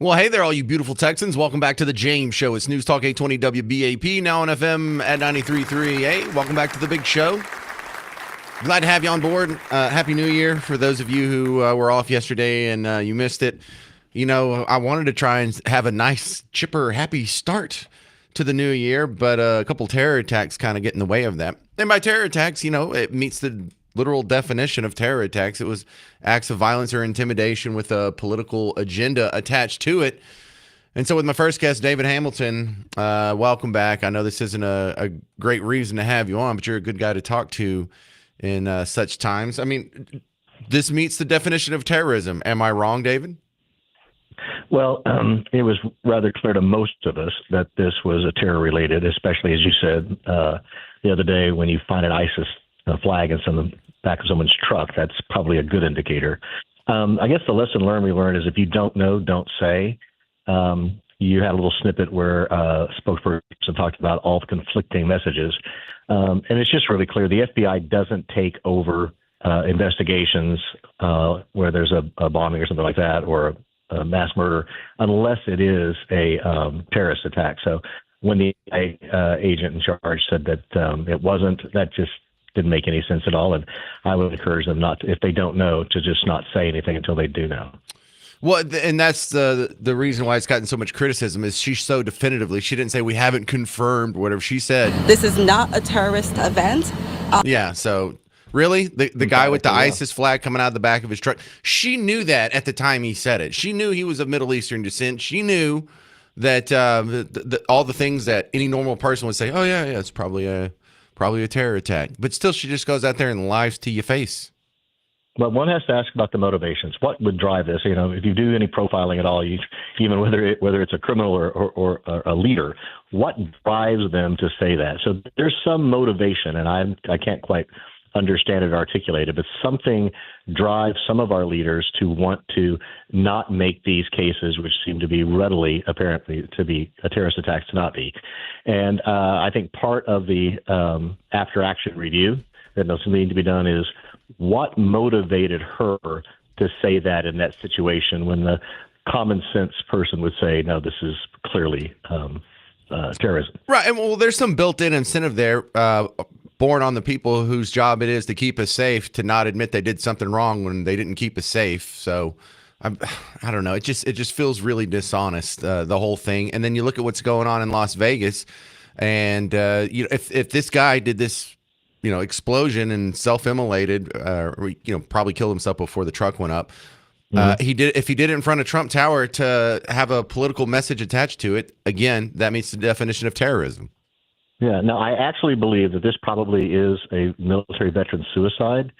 Well, hey there, all you beautiful Texans. Welcome back to the James Show. It's News Talk 820 WBAP, now on FM at 93.3. Hey, welcome back to the big show. Glad to have you on board. Happy New Year for those of you who were off yesterday and you missed it. You know, I wanted to try and have a nice, chipper, happy start to the new year, but a couple terror attacks kind of get in the way of that. And by terror attacks, you know, it meets the literal definition of terror attacks. It was acts of violence or intimidation with a political agenda attached to it. And so with my first guest, David Hamilton, welcome back. I know this isn't a great reason to have you on, but you're a good guy to talk to in such times. I mean, this meets the definition of terrorism. Am I wrong, David? Well, it was rather clear to most of us that this was a terror-related, especially, as you said, the other day when you find an ISIS flag in the back of someone's truck. That's probably a good indicator. I guess the lesson we learned is if you don't know, don't say. You had a little snippet where spokesperson talked about all the conflicting messages. And it's just really clear the FBI doesn't take over investigations where there's a bombing or something like that, or a mass murder, unless it is a terrorist attack. So when the agent in charge said that it wasn't, that just didn't make any sense at all. And I would encourage them not to, if they don't know, to just not say anything until they do know. Well, and that's the reason why it's gotten so much criticism is she so definitively, she didn't say we haven't confirmed whatever she said. This is not a terrorist event. Yeah, so really? The guy with the ISIS flag coming out of the back of his truck, she knew that at the time he said it. She knew he was of Middle Eastern descent. She knew that all the things that any normal person would say, oh, yeah, it's probably a terror attack. But still, she just goes out there and lies to your face. But one has to ask about the motivations. What would drive this? You know, if you do any profiling at all, even whether it's a criminal or a leader, what drives them to say that? So there's some motivation, and I can't quite understand it or articulate it, but something drives some of our leaders to want to not make these cases, which seem to be readily apparently to be a terrorist attack, to not be. And I think part of the after action review that doesn't need to be done is what motivated her to say that in that situation when the common sense person would say, no, this is clearly terrorism. Right. And well, there's some built-in incentive there born on the people whose job it is to keep us safe to not admit they did something wrong when they didn't keep us safe. So I don't know. It just feels really dishonest, the whole thing. And then you look at what's going on in Las Vegas, and you know, if this guy did this, you know, explosion and self-immolated, you know, probably killed himself before the truck went up. If he did it in front of Trump Tower to have a political message attached to it, again, that meets the definition of terrorism. Yeah. Now, I actually believe that this probably is a military veteran suicide.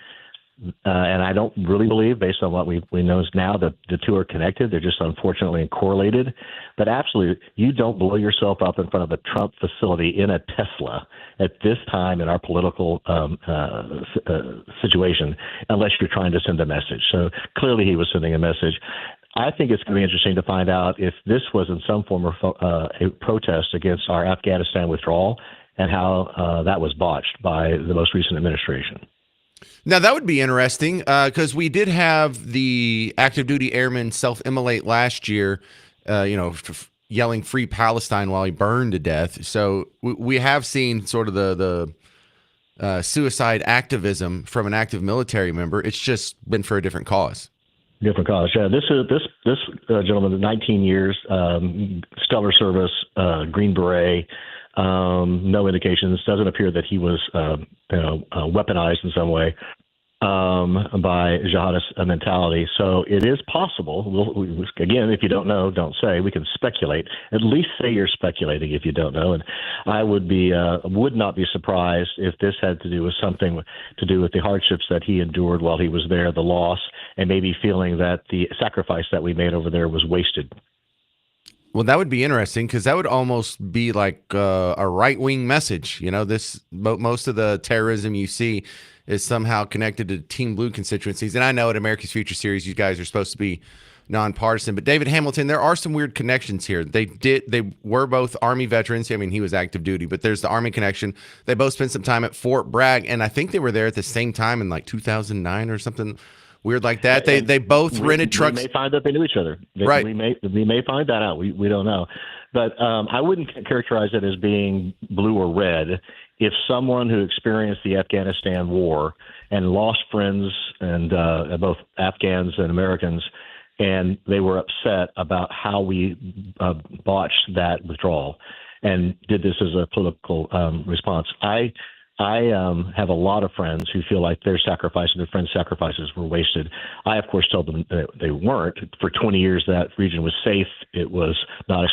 And I don't really believe, based on what we know now, that the two are connected. They're just unfortunately correlated. But absolutely, you don't blow yourself up in front of a Trump facility in a Tesla at this time in our political situation unless you're trying to send a message. So clearly he was sending a message. I think it's going to be interesting to find out if this was in some form of a protest against our Afghanistan withdrawal and how that was botched by the most recent administration. Now, that would be interesting because we did have the active duty airman self-immolate last year, you know, yelling "Free Palestine" while he burned to death. So we have seen sort of the suicide activism from an active military member. It's just been for a different cause. Different cause. Yeah, this gentleman, 19 years, stellar service, Green Beret. No indications. Doesn't appear that he was, weaponized in some way by jihadist mentality. So it is possible. Again, if you don't know, don't say. We can speculate. At least say you're speculating if you don't know. And I would not be surprised if this had to do with something to do with the hardships that he endured while he was there, the loss, and maybe feeling that the sacrifice that we made over there was wasted. Well, that would be interesting because that would almost be like a right-wing message. You know, most of the terrorism you see is somehow connected to Team Blue constituencies. And I know at America's Future Series, you guys are supposed to be nonpartisan. But David Hamilton, there are some weird connections here. They were both Army veterans. I mean, he was active duty, but there's the Army connection. They both spent some time at Fort Bragg, and I think they were there at the same time in like 2009 or something. weird like that. They both rented We trucks. may find that they knew each other. Right. We may find that out. We don't know. But I wouldn't characterize it as being blue or red. If someone who experienced the Afghanistan war and lost friends and both Afghans and Americans, and they were upset about how we botched that withdrawal and did this as a political response. I have a lot of friends who feel like their sacrifice and their friends' sacrifices were wasted. I, of course, tell them that they weren't. For 20 years, that region was safe. It was not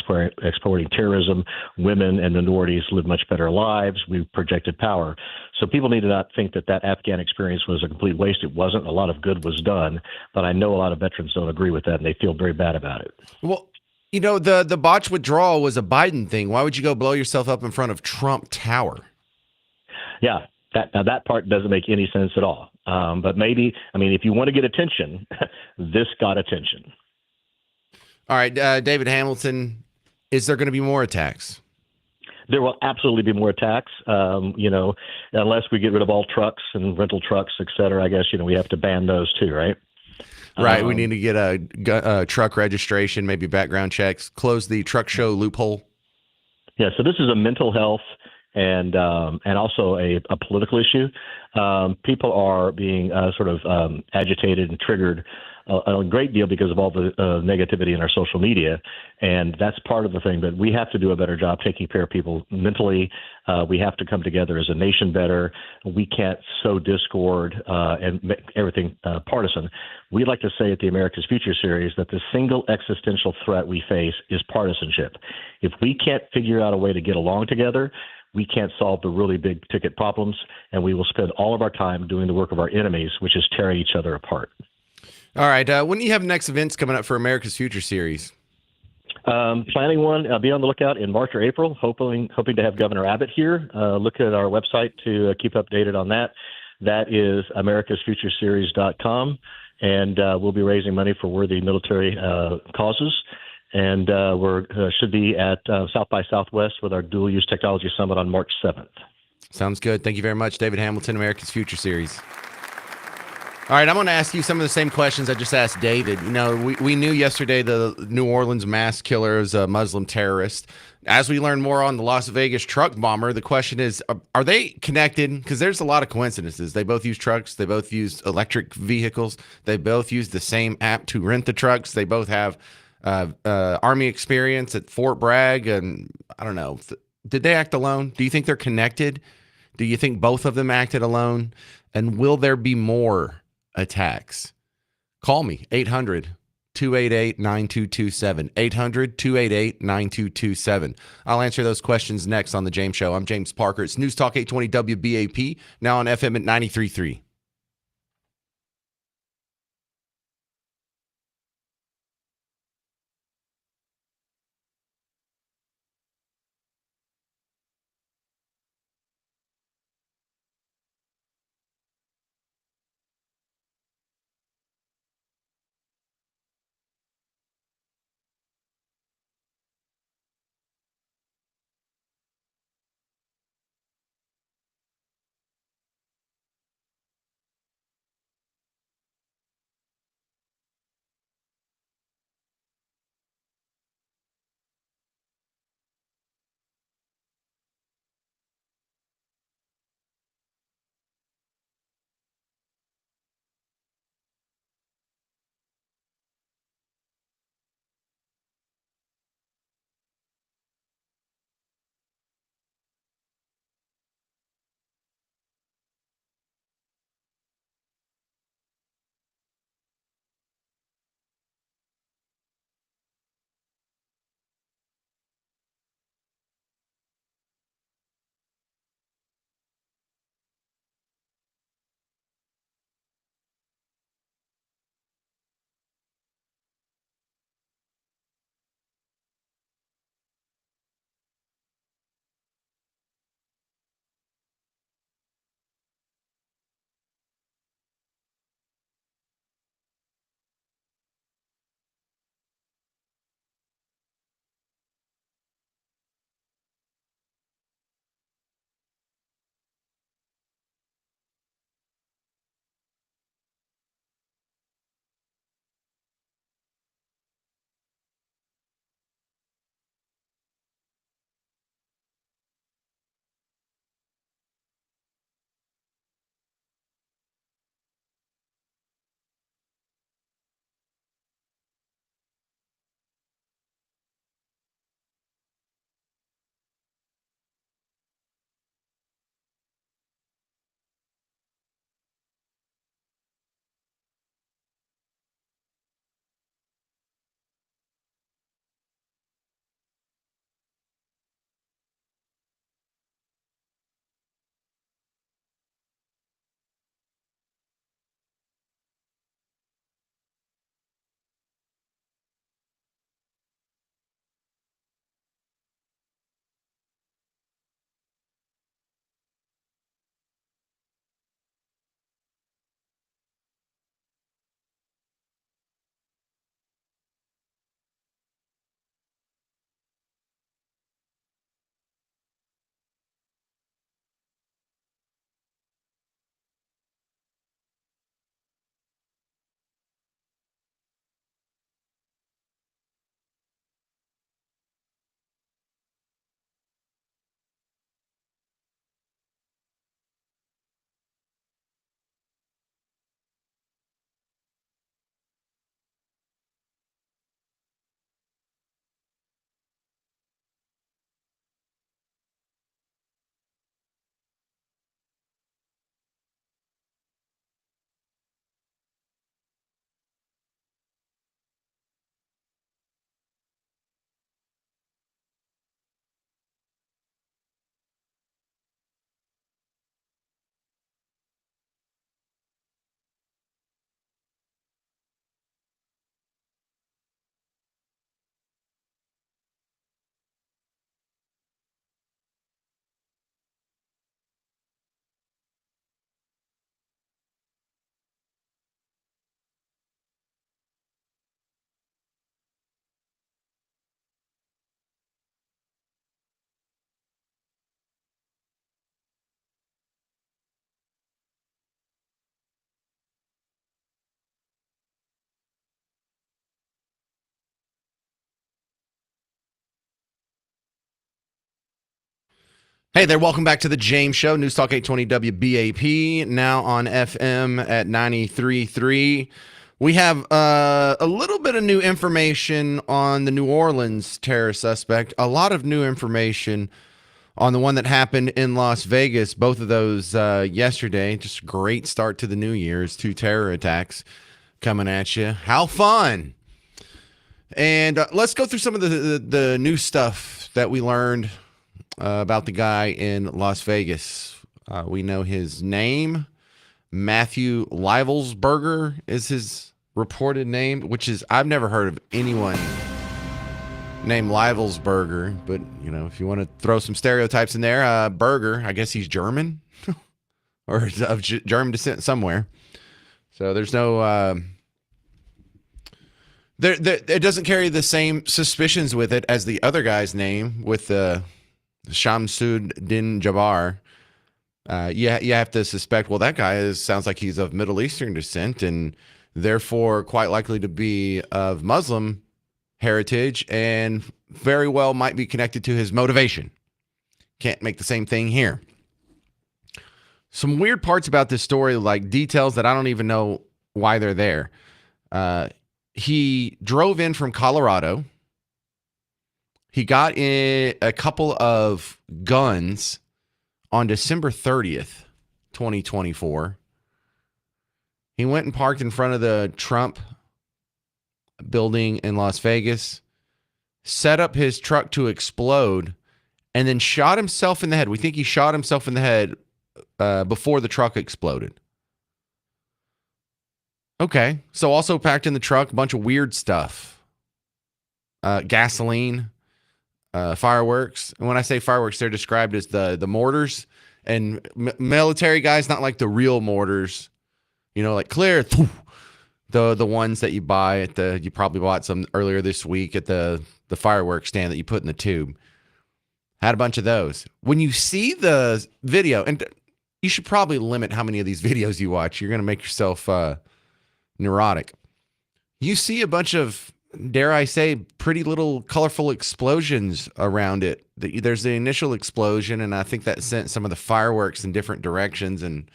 exporting terrorism. Women and minorities lived much better lives. We projected power. So people need to not think that that Afghan experience was a complete waste. It wasn't. A lot of good was done. But I know a lot of veterans don't agree with that, and they feel very bad about it. Well, the botch withdrawal was a Biden thing. Why would you go blow yourself up in front of Trump Tower? Yeah, that part doesn't make any sense at all. But maybe, if you want to get attention, this got attention. All right, David Hamilton, is there going to be more attacks? There will absolutely be more attacks. Unless we get rid of all trucks and rental trucks, et cetera. I guess we have to ban those too, right? Right. We need to get a truck registration, maybe background checks, close the truck show loophole. Yeah. So this is a mental health and also a political issue. People are being sort of agitated and triggered a great deal because of all the negativity in our social media, and that's part of the thing. But we have to do a better job taking care of people mentally. We have to come together as a nation better. We can't sow discord and make everything partisan. We'd like to say at the America's Future series that the single existential threat we face is partisanship. If we can't figure out a way to get along together, we can't solve the really big ticket problems, and we will spend all of our time doing the work of our enemies, which is tearing each other apart. All right. When do you have next events coming up for America's Future series? Planning one. Be on the lookout in March or April. Hoping to have Governor Abbott here. Look at our website to keep updated on that. That is americasfutureseries.com, and we'll be raising money for worthy military causes. And we're should be at South by Southwest with our Dual Use Technology Summit on March 7th. Sounds good. Thank you very much, David Hamilton, America's Future series. All right, I'm going to ask you some of the same questions I just asked David. We knew yesterday the New Orleans mass killer is a Muslim terrorist. As we learn more on the Las Vegas truck bomber, the question is, are they connected? Because there's a lot of coincidences. They both use trucks. They both use electric vehicles. They both use the same app to rent the trucks. They both have Army experience at Fort Bragg. And I don't know, did they act alone? Do you think they're connected? Do you think both of them acted alone? And will there be more attacks? Call me 800-288-9227 800-288-9227. I'll answer those questions next on the James Show. I'm James Parker. It's News Talk 820 WBAP, now on FM at 93.3. Hey there, welcome back to the James Show, News Talk 820 WBAP, now on FM at 93.3. We have a little bit of new information on the New Orleans terror suspect, a lot of new information on the one that happened in Las Vegas, both of those yesterday. Just a great start to the new year's 2 terror attacks coming at you. How fun! And let's go through some of the new stuff that we learned about the guy in Las Vegas. We know his name. Matthew Livelsberger is his reported name, which is, I've never heard of anyone named Livelsberger, but you know, if you want to throw some stereotypes in there, Berger, I guess he's German or of German descent somewhere. So there's no, it doesn't carry the same suspicions with it as the other guy's name with the Shamsuddin Jabbar. You have to suspect, well, that guy sounds like he's of Middle Eastern descent and therefore quite likely to be of Muslim heritage and very well might be connected to his motivation. Can't make the same thing here. Some weird parts about this story, like details that I don't even know why they're there. He drove in from Colorado. He got in a couple of guns on December 30th, 2024. He went and parked in front of the Trump building in Las Vegas, set up his truck to explode, and then shot himself in the head. We think he shot himself in the head before the truck exploded. Okay, so also packed in the truck a bunch of weird stuff. Gasoline. Fireworks. And when I say fireworks, they're described as the mortars and military guys, not like the real mortars, you know, like clear, the ones that you buy at you probably bought some earlier this week at the fireworks stand that you put in the tube. Had a bunch of those. When you see the video, and you should probably limit how many of these videos you watch. You're going to make yourself neurotic. You see a bunch of, dare I say, pretty little colorful explosions around it. There's the initial explosion, and I think that sent some of the fireworks in different directions. And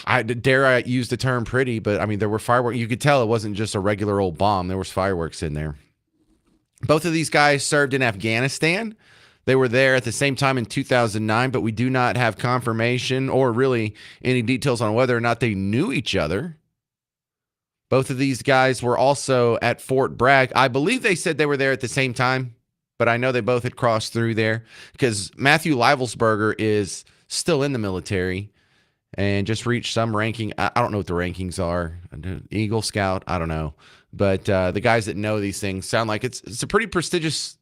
I use the term pretty, but I mean, there were fireworks. You could tell it wasn't just a regular old bomb. There was fireworks in there. Both of these guys served in Afghanistan. They were there at the same time in 2009, but we do not have confirmation or really any details on whether or not they knew each other. Both of these guys were also at Fort Bragg. I believe they said they were there at the same time, but I know they both had crossed through there because Matthew Livelsberger is still in the military and just reached some ranking. I don't know what the rankings are. Eagle Scout, I don't know. But the guys that know these things sound like it's a pretty prestigious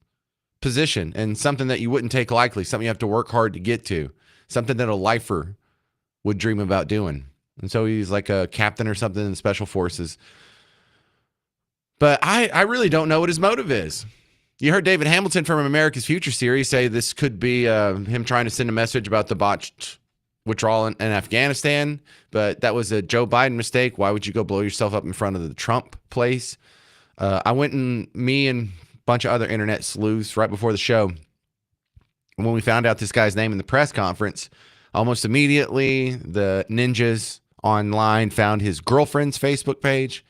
position and something that you wouldn't take lightly, something you have to work hard to get to, something that a lifer would dream about doing. And so he's like a captain or something in the special forces. But I really don't know what his motive is. You heard David Hamilton from America's Future series say this could be him trying to send a message about the botched withdrawal in Afghanistan. But that was a Joe Biden mistake. Why would you go blow yourself up in front of the Trump place? I went and me and a bunch of other internet sleuths right before the show. And when we found out this guy's name in the press conference, almost immediately the ninjas online found his girlfriend's Facebook page,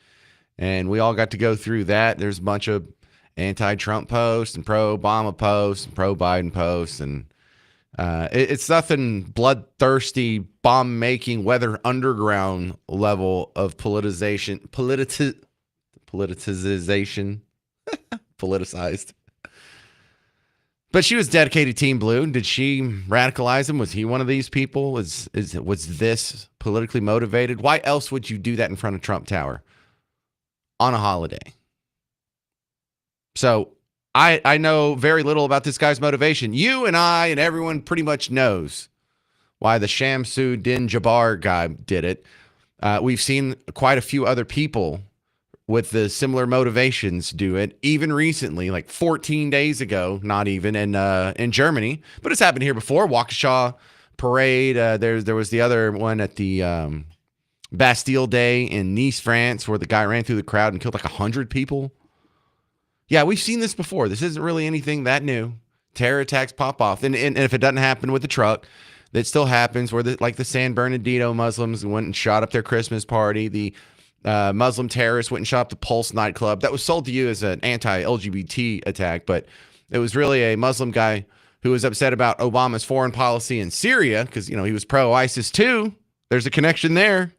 and we all got to go through that. There's a bunch of anti-Trump posts and pro-Obama posts and pro-Biden posts, and it's nothing bloodthirsty, bomb-making, weather underground level of politicization, politicized. But she was dedicated Team Blue. Did she radicalize him? Was he one of these people? Was this politically motivated? Why else would you do that in front of Trump Tower on a holiday? So I know very little about this guy's motivation. You and I and everyone pretty much knows why the Shamsuddin Jabbar guy did it. We've seen quite a few other people with the similar motivations do it, even recently, like 14 days ago, not even, in Germany. But it's happened here before. Waukesha parade. There was the other one at the Bastille Day in Nice, France, where the guy ran through the crowd and killed like 100 people. Yeah, we've seen this before. This isn't really anything that new. Terror attacks pop off. And if it doesn't happen with the truck, that still happens where like the San Bernardino Muslims went and shot up their Christmas party. The Muslim terrorists went and shot up the Pulse nightclub. That was sold to you as an anti-LGBT attack, but it was really a Muslim guy who was upset about Obama's foreign policy in Syria because, he was pro-ISIS too. There's a connection there.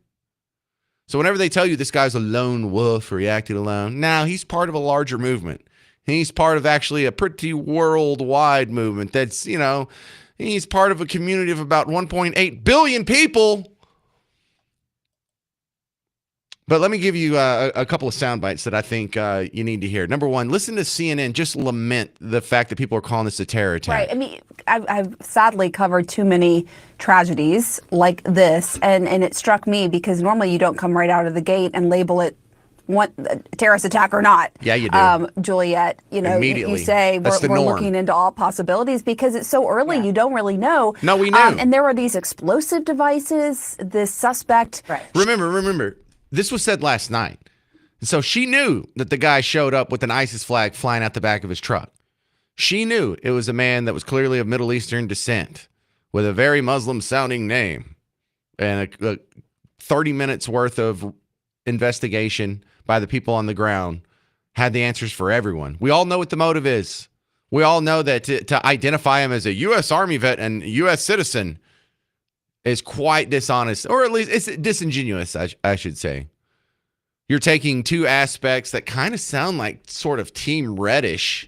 So whenever they tell you this guy's a lone wolf or he acted alone, now he's part of a larger movement. He's part of actually a pretty worldwide movement that's, he's part of a community of about 1.8 billion people. But let me give you a couple of sound bites that I think you need to hear. Number one, listen to CNN just lament the fact that people are calling this a terror attack. Right. I mean, I've sadly covered too many tragedies like this, and it struck me because normally you don't come right out of the gate and label it a terrorist attack or not. Yeah, you do. Juliet, Immediately. you say That's we're looking into all possibilities because it's so early. You don't really know. No, we knew. And there are these explosive devices. This suspect. Right. Remember. This was said last night. So she knew that the guy showed up with an ISIS flag flying out the back of his truck. She knew it was a man that was clearly of Middle Eastern descent with a very Muslim-sounding name. And a 30 minutes worth of investigation by the people on the ground had the answers for everyone. We all know what the motive is. We all know that to identify him as a U.S. Army vet and U.S. citizen is quite dishonest, or at least it's disingenuous, I should say. You're taking two aspects that kind of sound like sort of Team Reddish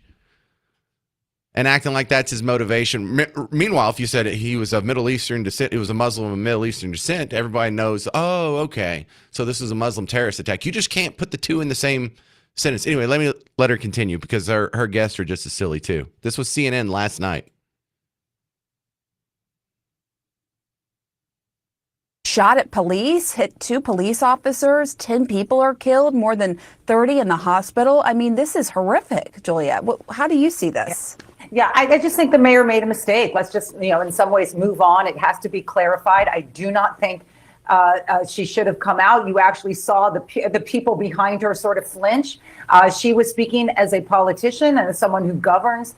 and acting like that's his motivation. Meanwhile, if you said he was of Middle Eastern descent, it was a Muslim of Middle Eastern descent, everybody knows, oh, okay, so this is a Muslim terrorist attack. You just can't put the two in the same sentence. Anyway, let her continue because her guests are just as silly too. This was CNN last night. Shot at police, hit 2 police officers, 10 people are killed, more than 30 in the hospital. I mean, this is horrific, Juliet. How do you see this? Yeah, I just think the mayor made a mistake. Let's just, in some ways move on. It has to be clarified. I do not think she should have come out. You actually saw the people behind her sort of flinch. She was speaking as a politician and as someone who governs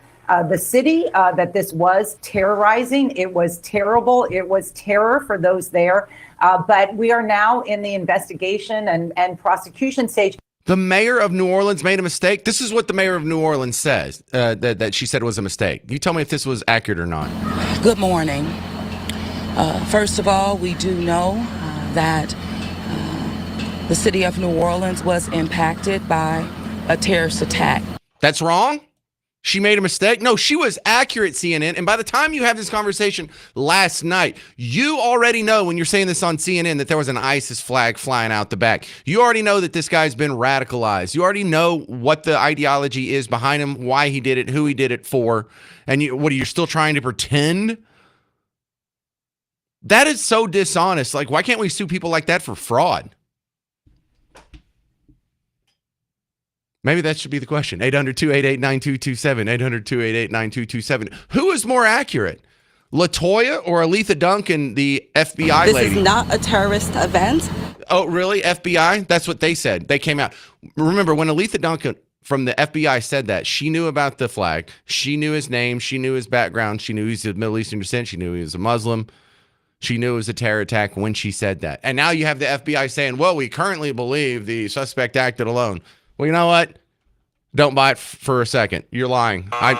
the city, that this was terrorizing. It was terrible. It was terror for those there. But we are now in the investigation and prosecution stage. The mayor of New Orleans made a mistake. This is what the mayor of New Orleans says, that she said was a mistake. You tell me if this was accurate or not. Good morning. First of all, we do know that the city of New Orleans was impacted by a terrorist attack. That's wrong? She made a mistake? No, she was accurate, CNN. And by the time you have this conversation last night, you already know when you're saying this on CNN that there was an ISIS flag flying out the back. You already know that this guy's been radicalized. You already know what the ideology is behind him, why he did it, who he did it for. And you're still trying to pretend? That is so dishonest. Like, why can't we sue people like that for fraud? Maybe that should be the question. 800-288-9227. 800-288-9227. Who is more accurate? LaToya or Aletha Duncan, the FBI lady? This is not a terrorist event. Oh, really? FBI? That's what they said. They came out. Remember, when Aletha Duncan from the FBI said that, she knew about the flag. She knew his name. She knew his background. She knew he's of Middle Eastern descent. She knew he was a Muslim. She knew it was a terror attack when she said that. And now you have the FBI saying, well, we currently believe the suspect acted alone. Well, you know what? Don't buy it for a second. You're lying. I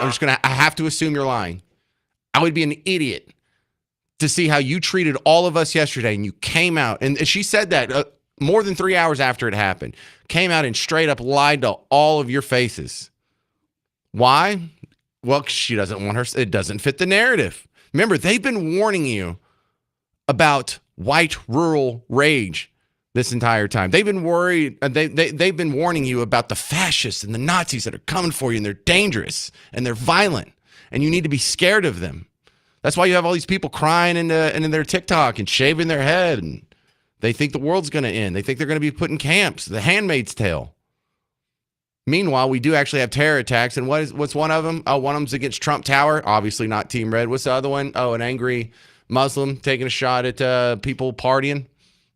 have to assume you're lying. I would be an idiot to see how you treated all of us yesterday, and you came out, and she said that more than 3 hours after it happened, came out and straight up lied to all of your faces. Why? Well, she doesn't want her. It doesn't fit the narrative. Remember, they've been warning you about white rural rage this entire time. They've been worried. They've been warning you about the fascists and the Nazis that are coming for you, and they're dangerous and they're violent, and you need to be scared of them. That's why you have all these people crying in their TikTok and shaving their head, and they think the world's going to end. They think they're going to be put in camps. The Handmaid's Tale. Meanwhile, we do actually have terror attacks, and what's one of them? Oh, one of them's against Trump Tower. Obviously not Team Red. What's the other one? Oh, an angry Muslim taking a shot at people partying.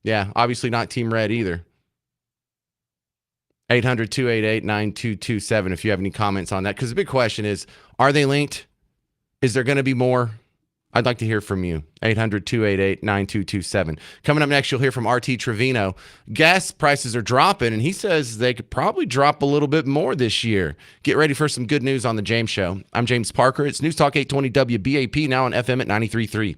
Yeah, obviously not Team Red either. 800-288-9227 if you have any comments on that. Because the big question is, are they linked? Is there going to be more? I'd like to hear from you. 800-288-9227. Coming up next, you'll hear from RT Trevino. Gas prices are dropping, and he says they could probably drop a little bit more this year. Get ready for some good news on The James Show. I'm James Parker. It's News Talk 820 WBAP, now on FM at 93.3.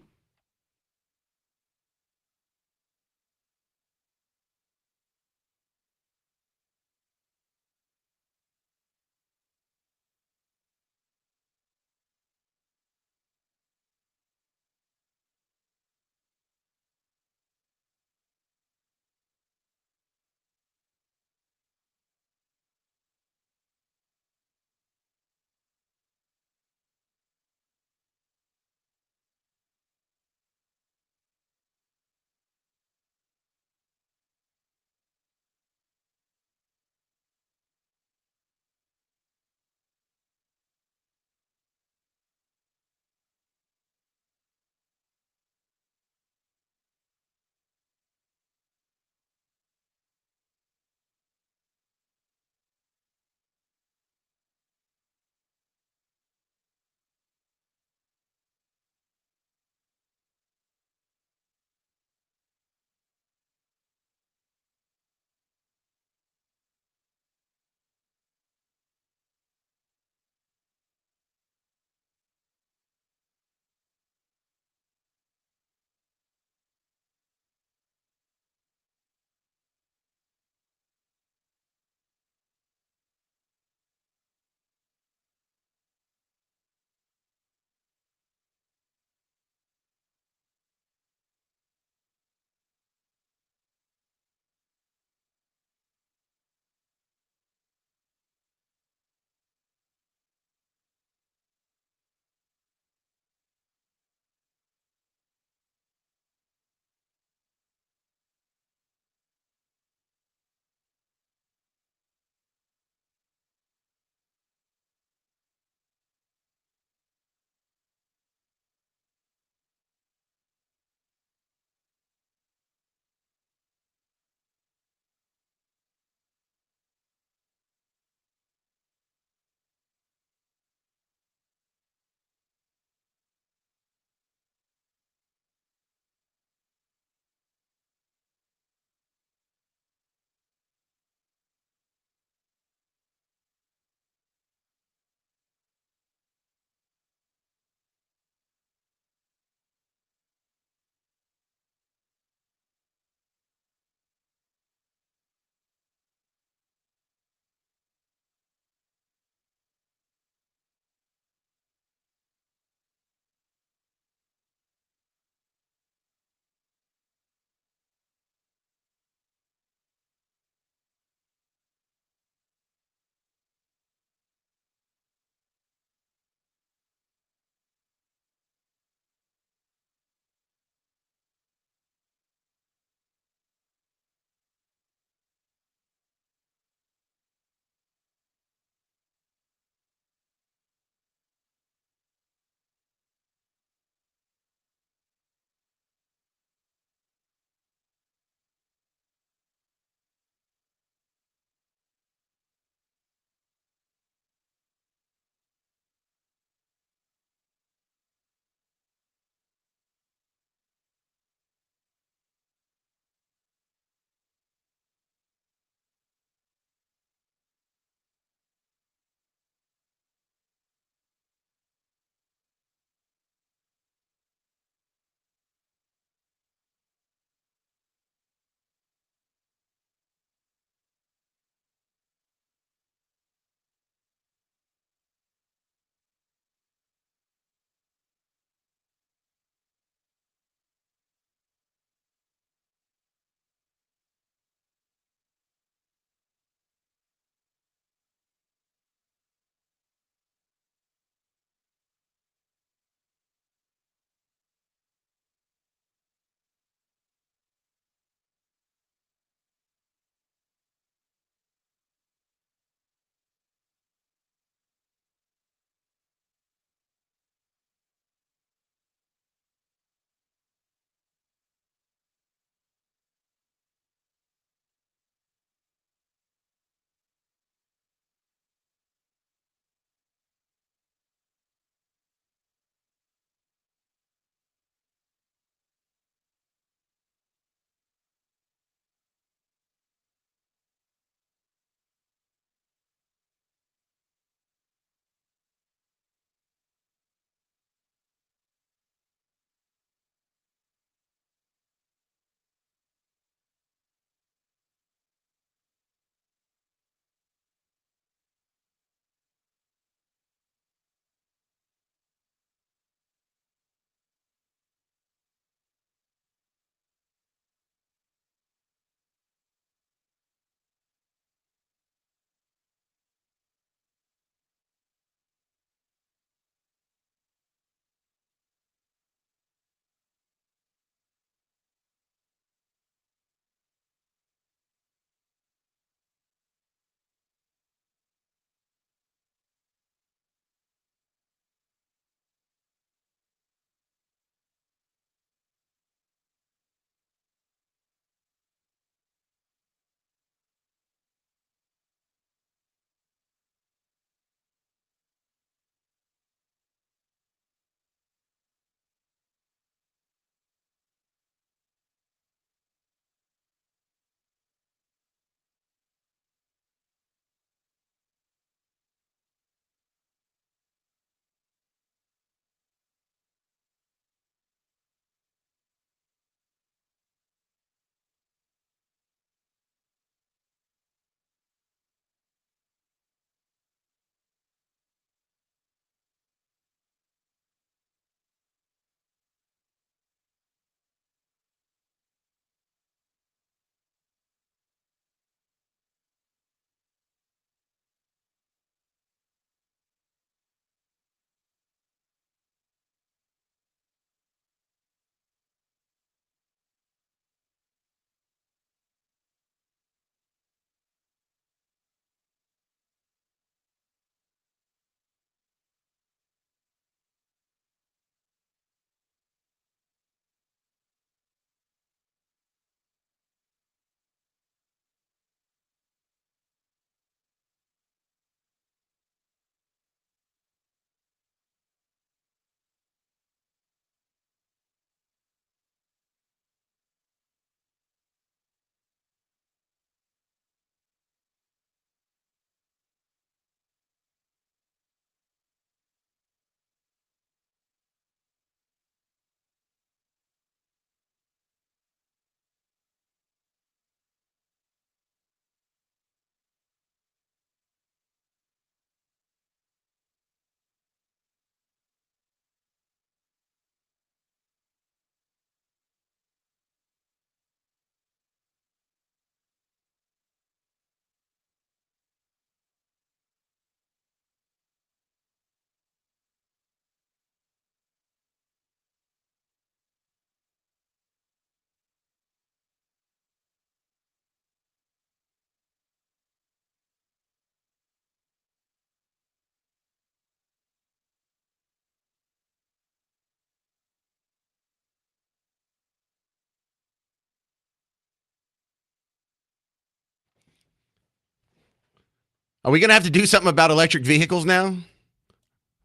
Are we going to have to do something about electric vehicles now?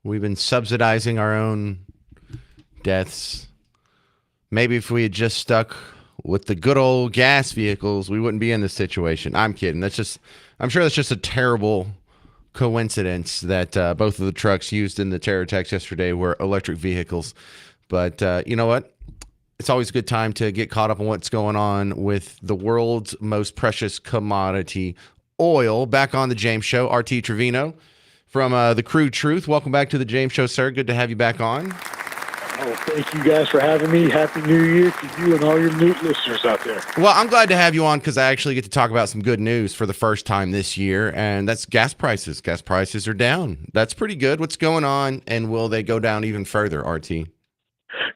We've been subsidizing our own deaths. Maybe if we had just stuck with the good old gas vehicles, we wouldn't be in this situation. I'm kidding. I'm sure that's just a terrible coincidence that both of the trucks used in the terror attacks yesterday were electric vehicles. But you know what? It's always a good time to get caught up on what's going on with the world's most precious commodity, oil. Back on the James Show, RT Trevino from the Crew Truth. Welcome back to the James Show, sir. Good to have you back on. Oh, thank you guys for having me. Happy New Year to you and all your new listeners out there. Well, I'm glad to have you on because I actually get to talk about some good news for the first time this year, and that's gas prices. Gas prices are down. That's pretty good. What's going on, and will they go down even further, RT?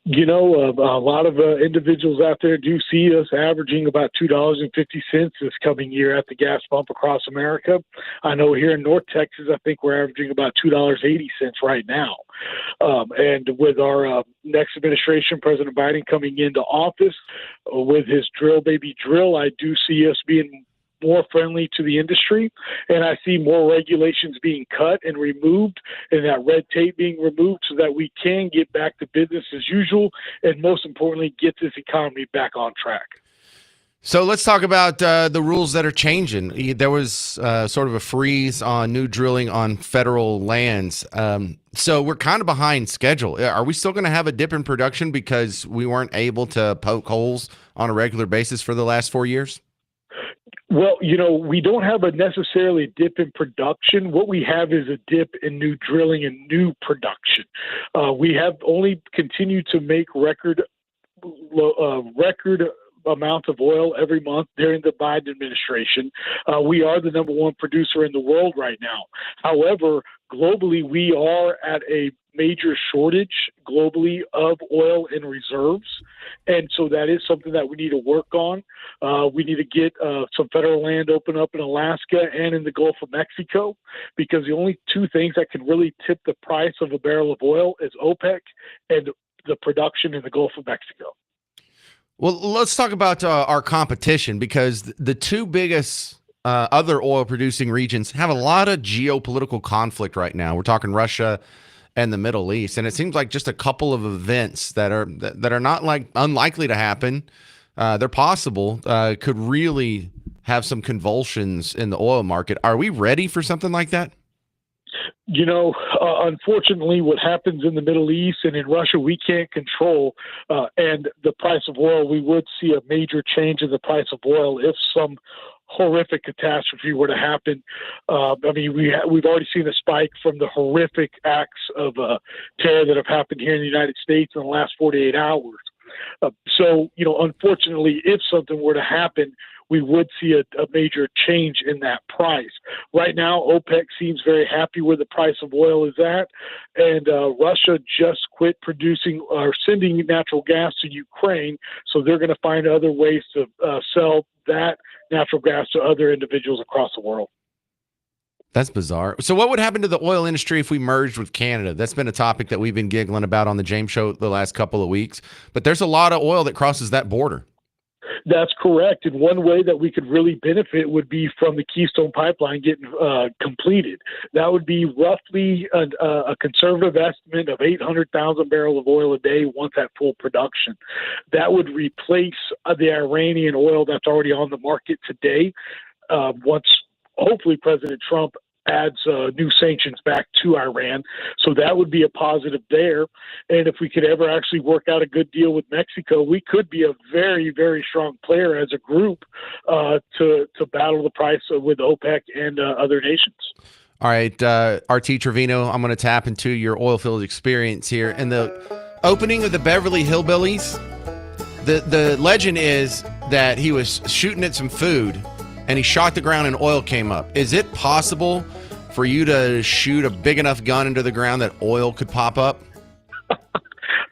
You know, a lot of individuals out there do see us averaging about $2.50 this coming year at the gas pump across America. I know here in North Texas, I think we're averaging about $2.80 right now. And with our next administration, President Biden coming into office with his drill baby drill, I do see us being more friendly to the industry, and I see more regulations being cut and removed, and that red tape being removed so that we can get back to business as usual, and most importantly, get this economy back on track. So let's talk about the rules that are changing. There was sort of a freeze on new drilling on federal lands. So we're kind of behind schedule. Are we still going to have a dip in production because we weren't able to poke holes on a regular basis for the last 4 years? Well, you know, we don't have a necessarily dip in production. What we have is a dip in new drilling and new production. We have only continued to make record amount of oil every month during the Biden administration. We are the number one producer in the world right now. However, globally, we are at a major shortage globally of oil in reserves. And so that is something that we need to work on. We need to get some federal land open up in Alaska and in the Gulf of Mexico, because the only two things that can really tip the price of a barrel of oil is OPEC and the production in the Gulf of Mexico. Well, let's talk about our competition, because the two biggest other oil producing regions have a lot of geopolitical conflict right now. We're talking Russia and the Middle East, and it seems like just a couple of events that are not like unlikely to happen. They're possible, could really have some convulsions in the oil market. Are we ready for something like that? You know, unfortunately, what happens in the Middle East and in Russia, we can't control. And the price of oil, we would see a major change in the price of oil if some horrific catastrophe were to happen. I mean, we've already seen a spike from the horrific acts of terror that have happened here in the United States in the last 48 hours. So, you know, unfortunately, if something were to happen, we would see a major change in that price. Right now, OPEC seems very happy where the price of oil is at, and Russia just quit producing or sending natural gas to Ukraine, so they're going to find other ways to sell that natural gas to other individuals across the world. That's bizarre. So what would happen to the oil industry if we merged with Canada? That's been a topic that we've been giggling about on the James Show the last couple of weeks, but there's a lot of oil that crosses that border. That's correct. And one way that we could really benefit would be from the Keystone Pipeline getting completed. That would be roughly a conservative estimate of 800,000 barrels of oil a day once at full production. That would replace the Iranian oil that's already on the market today once hopefully President Trump adds new sanctions back to Iran. So that would be a positive there. And if we could ever actually work out a good deal with Mexico, we could be a very, very strong player as a group to battle the price with OPEC and other nations. All right, RT Trevino, I'm going to tap into your oil field experience here. In the opening of the Beverly Hillbillies, the legend is that he was shooting at some food and he shot the ground and oil came up. Is it possible for you to shoot a big enough gun into the ground that oil could pop up?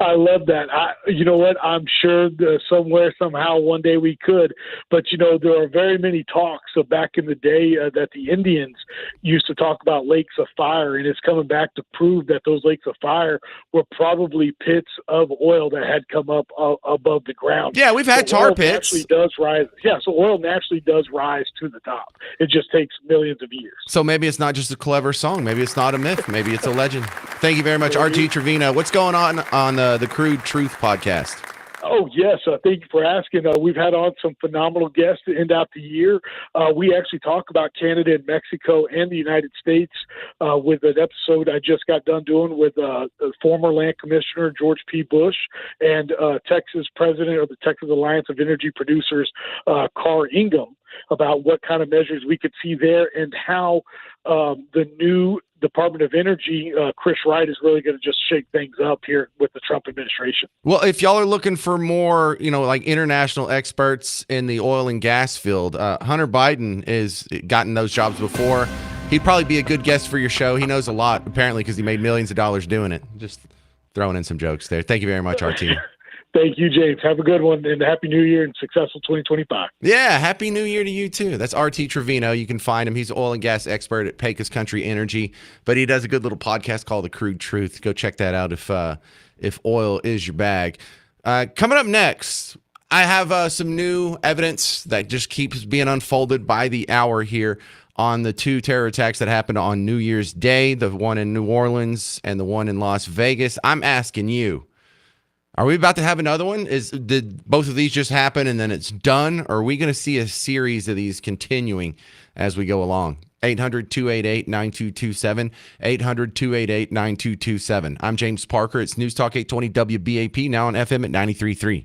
I love that. You know what? I'm sure somewhere, somehow, one day we could. But, there are very many talks back in the day that the Indians used to talk about lakes of fire, and it's coming back to prove that those lakes of fire were probably pits of oil that had come up above the ground. Yeah, we've had tar pits. Naturally does rise. Yeah, so oil naturally does rise to the top. It just takes millions of years. So maybe it's not just a clever song. Maybe it's not a myth. Maybe it's a legend. Thank you very much, RT Trevino. What's going on the Crude Truth podcast? Oh, yes. Thank you for asking. We've had on some phenomenal guests to end out the year. We actually talk about Canada and Mexico and the United States with an episode I just got done doing with the former land commissioner, George P. Bush, and Texas president of the Texas Alliance of Energy Producers, Carr Ingham, about what kind of measures we could see there and how the new Department of Energy, Chris Wright, is really going to just shake things up here with the Trump administration. Well, if y'all are looking for more, like international experts in the oil and gas field, Hunter Biden has gotten those jobs before. He'd probably be a good guest for your show. He knows a lot, apparently, because he made millions of dollars doing it. Just throwing in some jokes there. Thank you very much, RT. Thank you, James. Have a good one, and Happy New Year and successful 2025. Yeah, Happy New Year to you, too. That's RT Trevino. You can find him. He's an oil and gas expert at Pecos Country Energy, but he does a good little podcast called The Crude Truth. Go check that out if oil is your bag. Coming up next, I have some new evidence that just keeps being unfolded by the hour here on the two terror attacks that happened on New Year's Day, the one in New Orleans and the one in Las Vegas. I'm asking you, are we about to have another one? Did both of these just happen and then it's done? Or are we going to see a series of these continuing as we go along? 800-288-9227, 800-288-9227. I'm James Parker. It's News Talk 820 WBAP, now on FM at 93.3.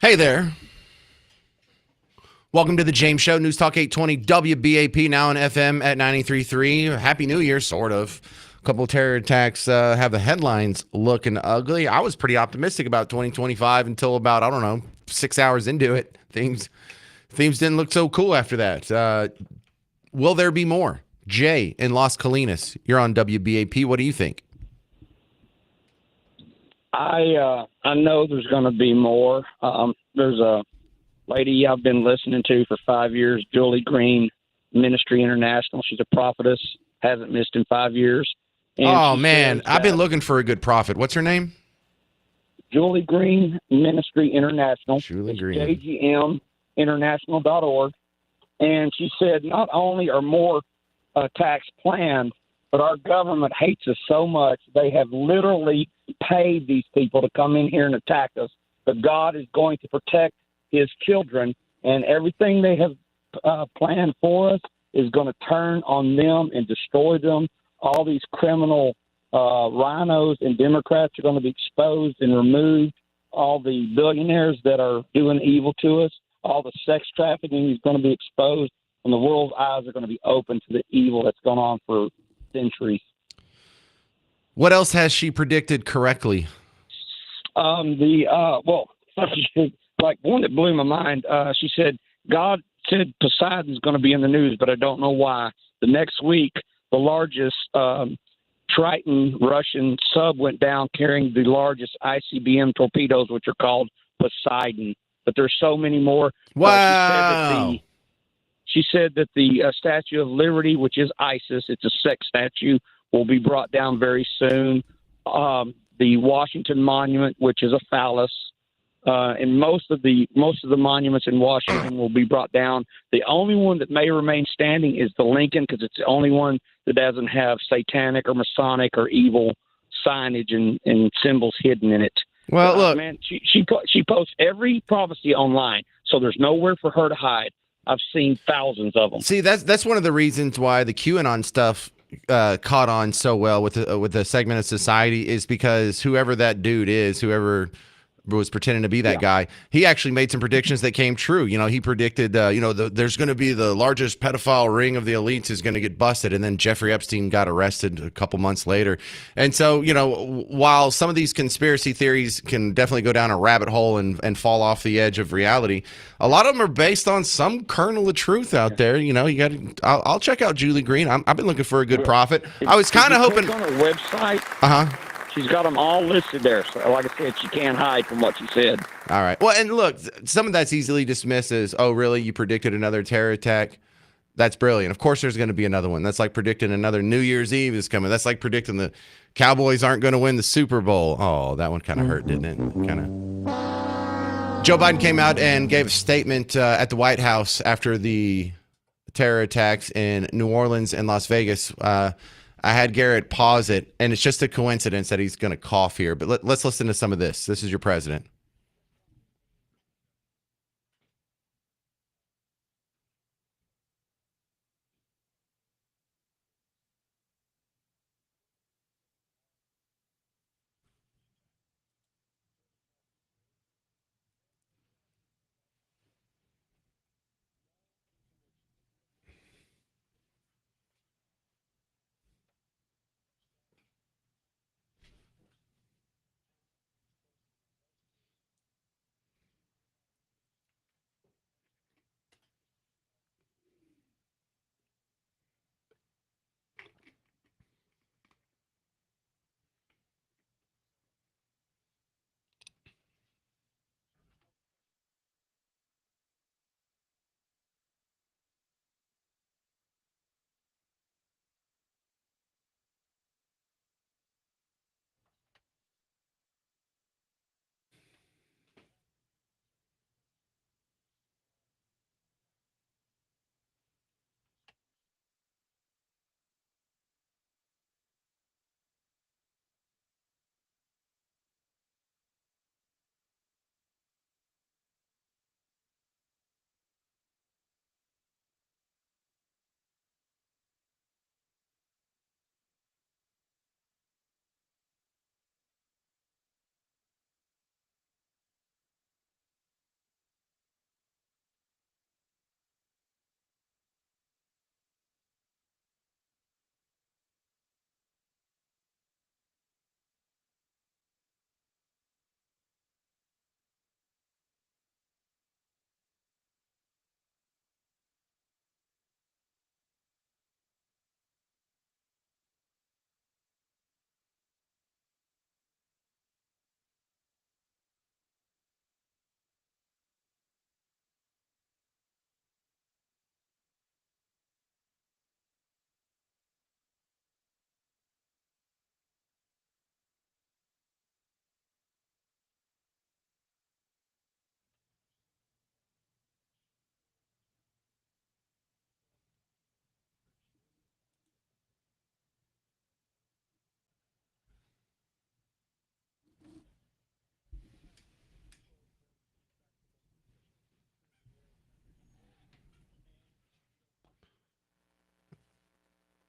Hey there. Welcome to the James Show, News Talk 820 WBAP, now on FM at 93.3. Happy New Year, sort of. A couple of terror attacks have the headlines looking ugly. I was pretty optimistic about 2025 until about, 6 hours into it. Things didn't look so cool after that. Will there be more? Jay in Las Colinas, you're on WBAP. What do you think? I know there's going to be more. There's a lady I've been listening to for 5 years, Julie Green, Ministry International. She's a prophetess, hasn't missed in 5 years. And man, I've been looking for a good prophet. What's her name? Julie Green, Ministry International. Julie Green. JGMinternational.org. And she said not only are more attacks planned, but our government hates us so much they have literally paid these people to come in here and attack us. But God is going to protect his children, and everything they have planned for us is going to turn on them and destroy them. All these criminal rhinos and Democrats are going to be exposed and removed. All the billionaires that are doing evil to us, all the sex trafficking is going to be exposed, and the world's eyes are going to be open to the evil that's gone on for centuries. What else has she predicted correctly? Like one that blew my mind. She said, God said Poseidon's going to be in the news, but I don't know why. The next week, the largest Triton Russian sub went down carrying the largest ICBM torpedoes, which are called Poseidon. But there's so many more. Wow. She said that the Statue of Liberty, which is ISIS, it's a sex statue, will be brought down very soon. The Washington Monument, which is a phallus, and most of the monuments in Washington will be brought down. The only one that may remain standing is the Lincoln, because it's the only one that doesn't have satanic or Masonic or evil signage and symbols hidden in it. Well, look, man, she posts every prophecy online, so there's nowhere for her to hide. I've seen thousands of them. See, that's one of the reasons why the QAnon stuff caught on so well with the segment of society, is because whoever that dude is, whoever was pretending to be that guy, he actually made some predictions that came true. He predicted, there's going to be the largest pedophile ring of the elites is going to get busted. And then Jeffrey Epstein got arrested a couple months later. And so, while some of these conspiracy theories can definitely go down a rabbit hole and fall off the edge of reality, a lot of them are based on some kernel of truth out there. I'll check out Julie Green. I've been looking for a good prophet. I was kind of hoping on her website. She's got them all listed there. So, like I said, she can't hide from what she said. All right. Well, and look, some of that's easily dismissed as, oh, really? You predicted another terror attack? That's brilliant. Of course, there's going to be another one. That's like predicting another New Year's Eve is coming. That's like predicting the Cowboys aren't going to win the Super Bowl. Oh, that one kind of hurt, didn't it? Joe Biden came out and gave a statement at the White House after the terror attacks in New Orleans and Las Vegas. I had Garrett pause it, and it's just a coincidence that he's going to cough here. But let's listen to some of this. This is your president.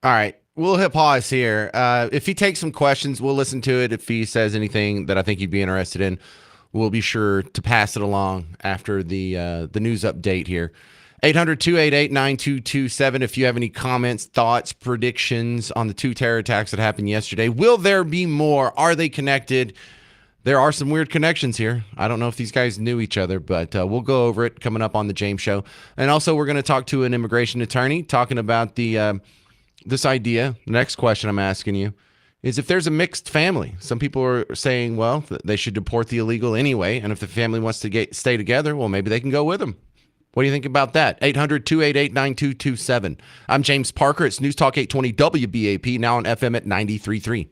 All right. We'll hit pause here. If he takes some questions, we'll listen to it. If he says anything that I think you'd be interested in, we'll be sure to pass it along after the news update here. 800-288-9227 if you have any comments, thoughts, predictions on the 2 terror attacks that happened yesterday. Will there be more? Are they connected? There are some weird connections here. I don't know if these guys knew each other, but we'll go over it coming up on the James Show. And also, we're going to talk to an immigration attorney talking about this idea. The next question I'm asking you is if there's a mixed family. Some people are saying, well, they should deport the illegal anyway. And if the family wants to stay together, well, maybe they can go with them. What do you think about that? 800-288-9227. I'm James Parker. It's News Talk 820 WBAP, now on FM at 93.3.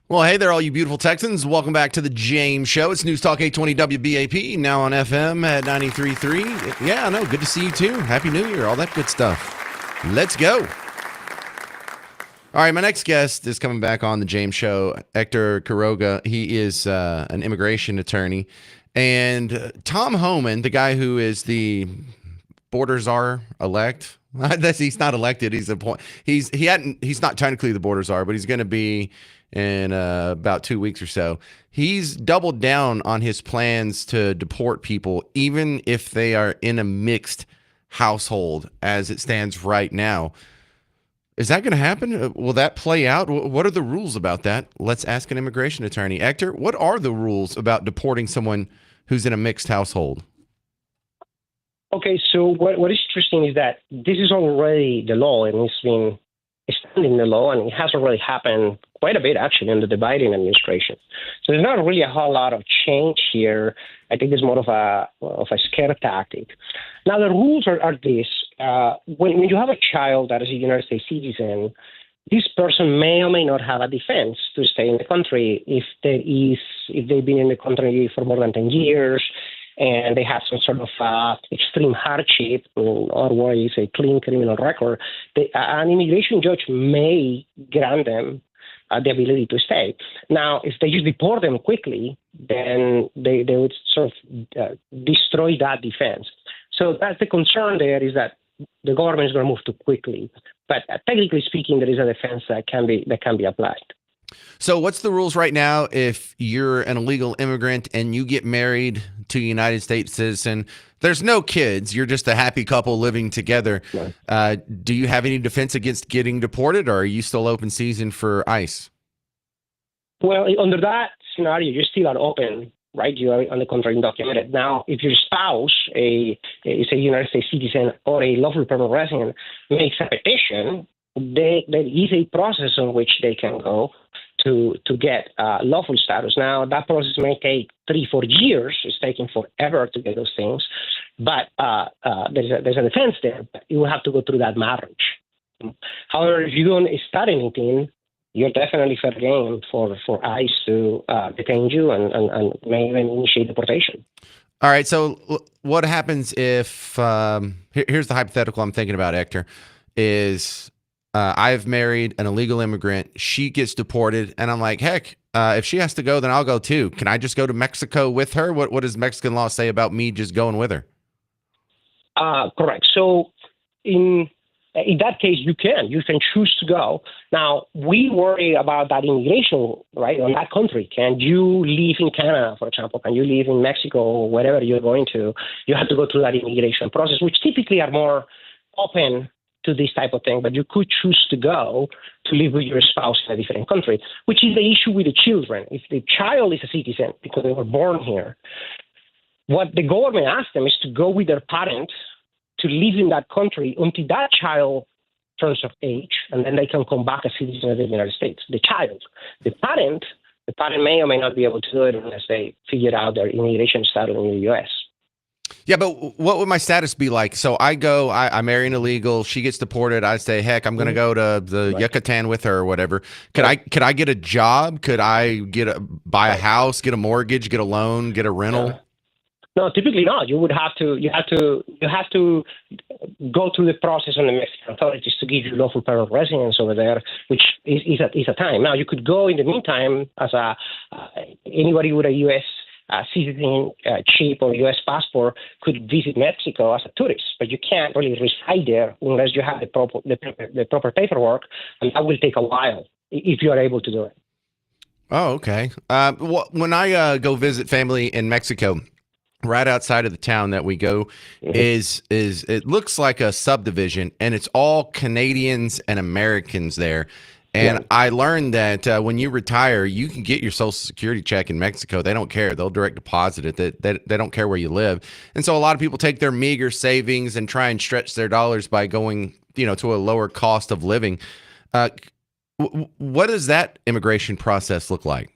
Well, hey there, all you beautiful Texans. Welcome back to the James Show. It's News Talk 820 WBAP, now on FM at 93.3. Yeah, I know. Good to see you, too. Happy New Year, all that good stuff. Let's go. All right, my next guest is coming back on the James Show, Hector Quiroga. He is an immigration attorney. And Tom Homan, the guy who is the border czar elect, he's not elected. He's not technically the border czar, but he's going to be in about 2 weeks or so. He's doubled down on his plans to deport people, even if they are in a mixed household as it stands right now. Is that going to happen? Will that play out? What are the rules about that? Let's ask an immigration attorney. Hector, what are the rules about deporting someone who's in a mixed household? Okay, so what is interesting is that this is already the law, and it's been standing the law, and it has already happened quite a bit, actually, in the Biden administration. So there's not really a whole lot of change here. I think it's more of a scare tactic. Now, the rules are this. When you have a child that is a United States citizen, this person may or may not have a defense to stay in the country if they've been in the country for more than 10 years, and they have some sort of extreme hardship or what is a clean criminal record, an immigration judge may grant them the ability to stay. Now, if they just deport them quickly, then they would sort of destroy that defense. So that's the concern there, is that the government is going to move too quickly. But technically speaking, there is a defense that can be applied. So what's the rules right now if you're an illegal immigrant and you get married to a United States citizen? There's no kids. You're just a happy couple living together. Right. Do you have any defense against getting deported, or are you still open season for ICE? Well, under that scenario, you still are open, right? You are on the contract undocumented. Now, if your spouse is a United States citizen or a lawful permanent resident makes a petition, there is a process in which they can go to get lawful status. Now, that process may take 3-4 years. It's taking forever to get those things. But there's a defense there. But you will have to go through that marriage. However, if you don't start anything, you're definitely fair game for ICE to detain you and may even initiate deportation. All right. So what happens if here's the hypothetical I'm thinking about, Hector, is I've married an illegal immigrant. She gets deported, and I'm like, heck, if she has to go, then I'll go too. Can I just go to Mexico with her? What does Mexican law say about me just going with her? Correct. So in that case, you can choose to go. Now, we worry about that immigration, right, on that country. Can you live in Canada, for example? Can you live in Mexico or wherever you're going to? You have to go through that immigration process, which typically are more open to this type of thing, but you could choose to go to live with your spouse in a different country, which is the issue with the children. If the child is a citizen because they were born here, what the government asks them is to go with their parents to live in that country until that child turns of age, and then they can come back as citizens of the United States. The child, the parent may or may not be able to do it unless they figure out their immigration status in the U.S. Yeah, but what would my status be like? So I go, I marry an illegal, she gets deported. I say, heck, I'm going to go to the Yucatan with her or whatever. Could I get a job? Could I buy a house, get a mortgage, get a loan, get a rental? No, typically not. You have to go through the process on the Mexican authorities to give you lawful permanent residence over there, which is a time. Now, you could go in the meantime as anybody with a U.S. Citizenship or U.S. passport could visit Mexico as a tourist, but you can't really reside there unless you have the proper paperwork, and that will take a while if you are able to do it. Oh, okay. When I go visit family in Mexico, right outside of the town that we go is it looks like a subdivision, and it's all Canadians and Americans there. And I learned that when you retire, you can get your Social Security check in Mexico. They don't care. They'll direct deposit it. They don't care where you live. And so a lot of people take their meager savings and try and stretch their dollars by going, to a lower cost of living. What does that immigration process look like?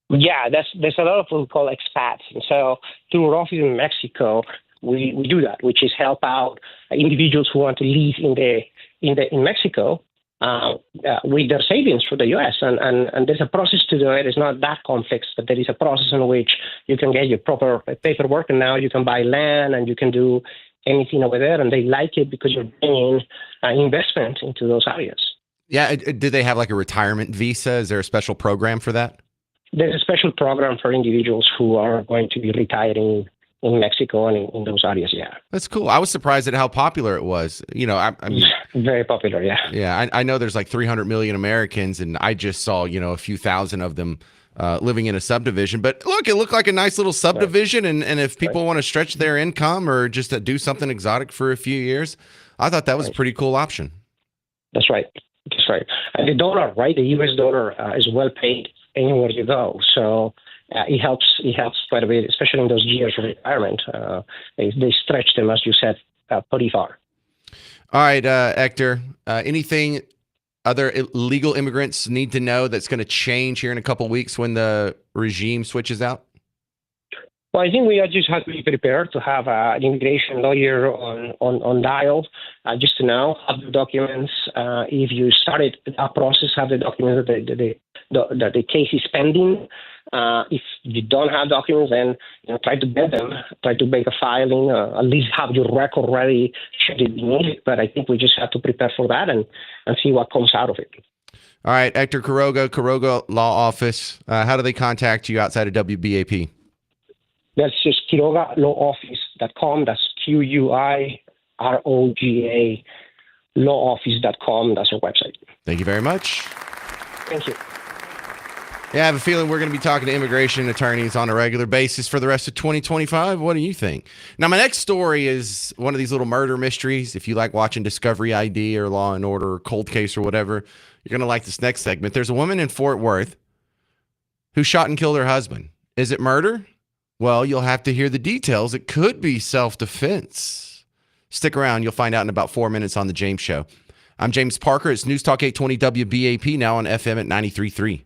Yeah, there's a lot of what we call expats. And so through our office in Mexico, we do that, which is help out individuals who want to live in Mexico with their savings for the U.S. And there's a process to do it. It's not that complex, but there is a process in which you can get your proper paperwork, and now you can buy land and you can do anything over there, and they like it because you're bringing investment into those areas. Yeah. Do they have like a retirement visa? Is there a special program for that? There's a special program for individuals who are going to be retiring in Mexico and in those areas. Yeah, That's cool. I was surprised at how popular it was. You know, I mean, very popular. Yeah. yeah, I know there's like 300 million Americans, and I just saw, you know, a few thousand of them living in a subdivision. But look, it looked like a nice little subdivision. And if people want to stretch their income or just to do something exotic for a few years, I thought that was a pretty cool option. That's right. That's right. And the dollar, right? The U.S. dollar is well paid anywhere you go. So it helps. It helps quite a bit, especially in those years of retirement. They stretch them, as you said, pretty far. All right, Hector, anything other illegal immigrants need to know that's going to change here in a couple of weeks when the regime switches out? Well, I think we just have to be prepared to have an immigration lawyer on dial, just to know, have the documents. If you started a process, have the documents that the case is pending. If you don't have documents, then try to get them. Try to make a filing. At least have your record ready should it be needed. But I think we just have to prepare for that and see what comes out of it. All right, Hector Quiroga Law Office. How do they contact you outside of WBAP? That's just QuirogaLawOffice.com. That's QUIROGA lawoffice.com. That's our website. Thank you very much. Thank you. Yeah, I have a feeling we're going to be talking to immigration attorneys on a regular basis for the rest of 2025. What do you think? Now, my next story is one of these little murder mysteries. If you like watching Discovery ID or Law and Order or Cold Case or whatever, you're going to like this next segment. There's a woman in Fort Worth who shot and killed her husband. Is it murder? Well, you'll have to hear the details. It could be self-defense. Stick around. You'll find out in about 4 minutes on The James Show. I'm James Parker. It's News Talk 820 WBAP, now on FM at 93.3.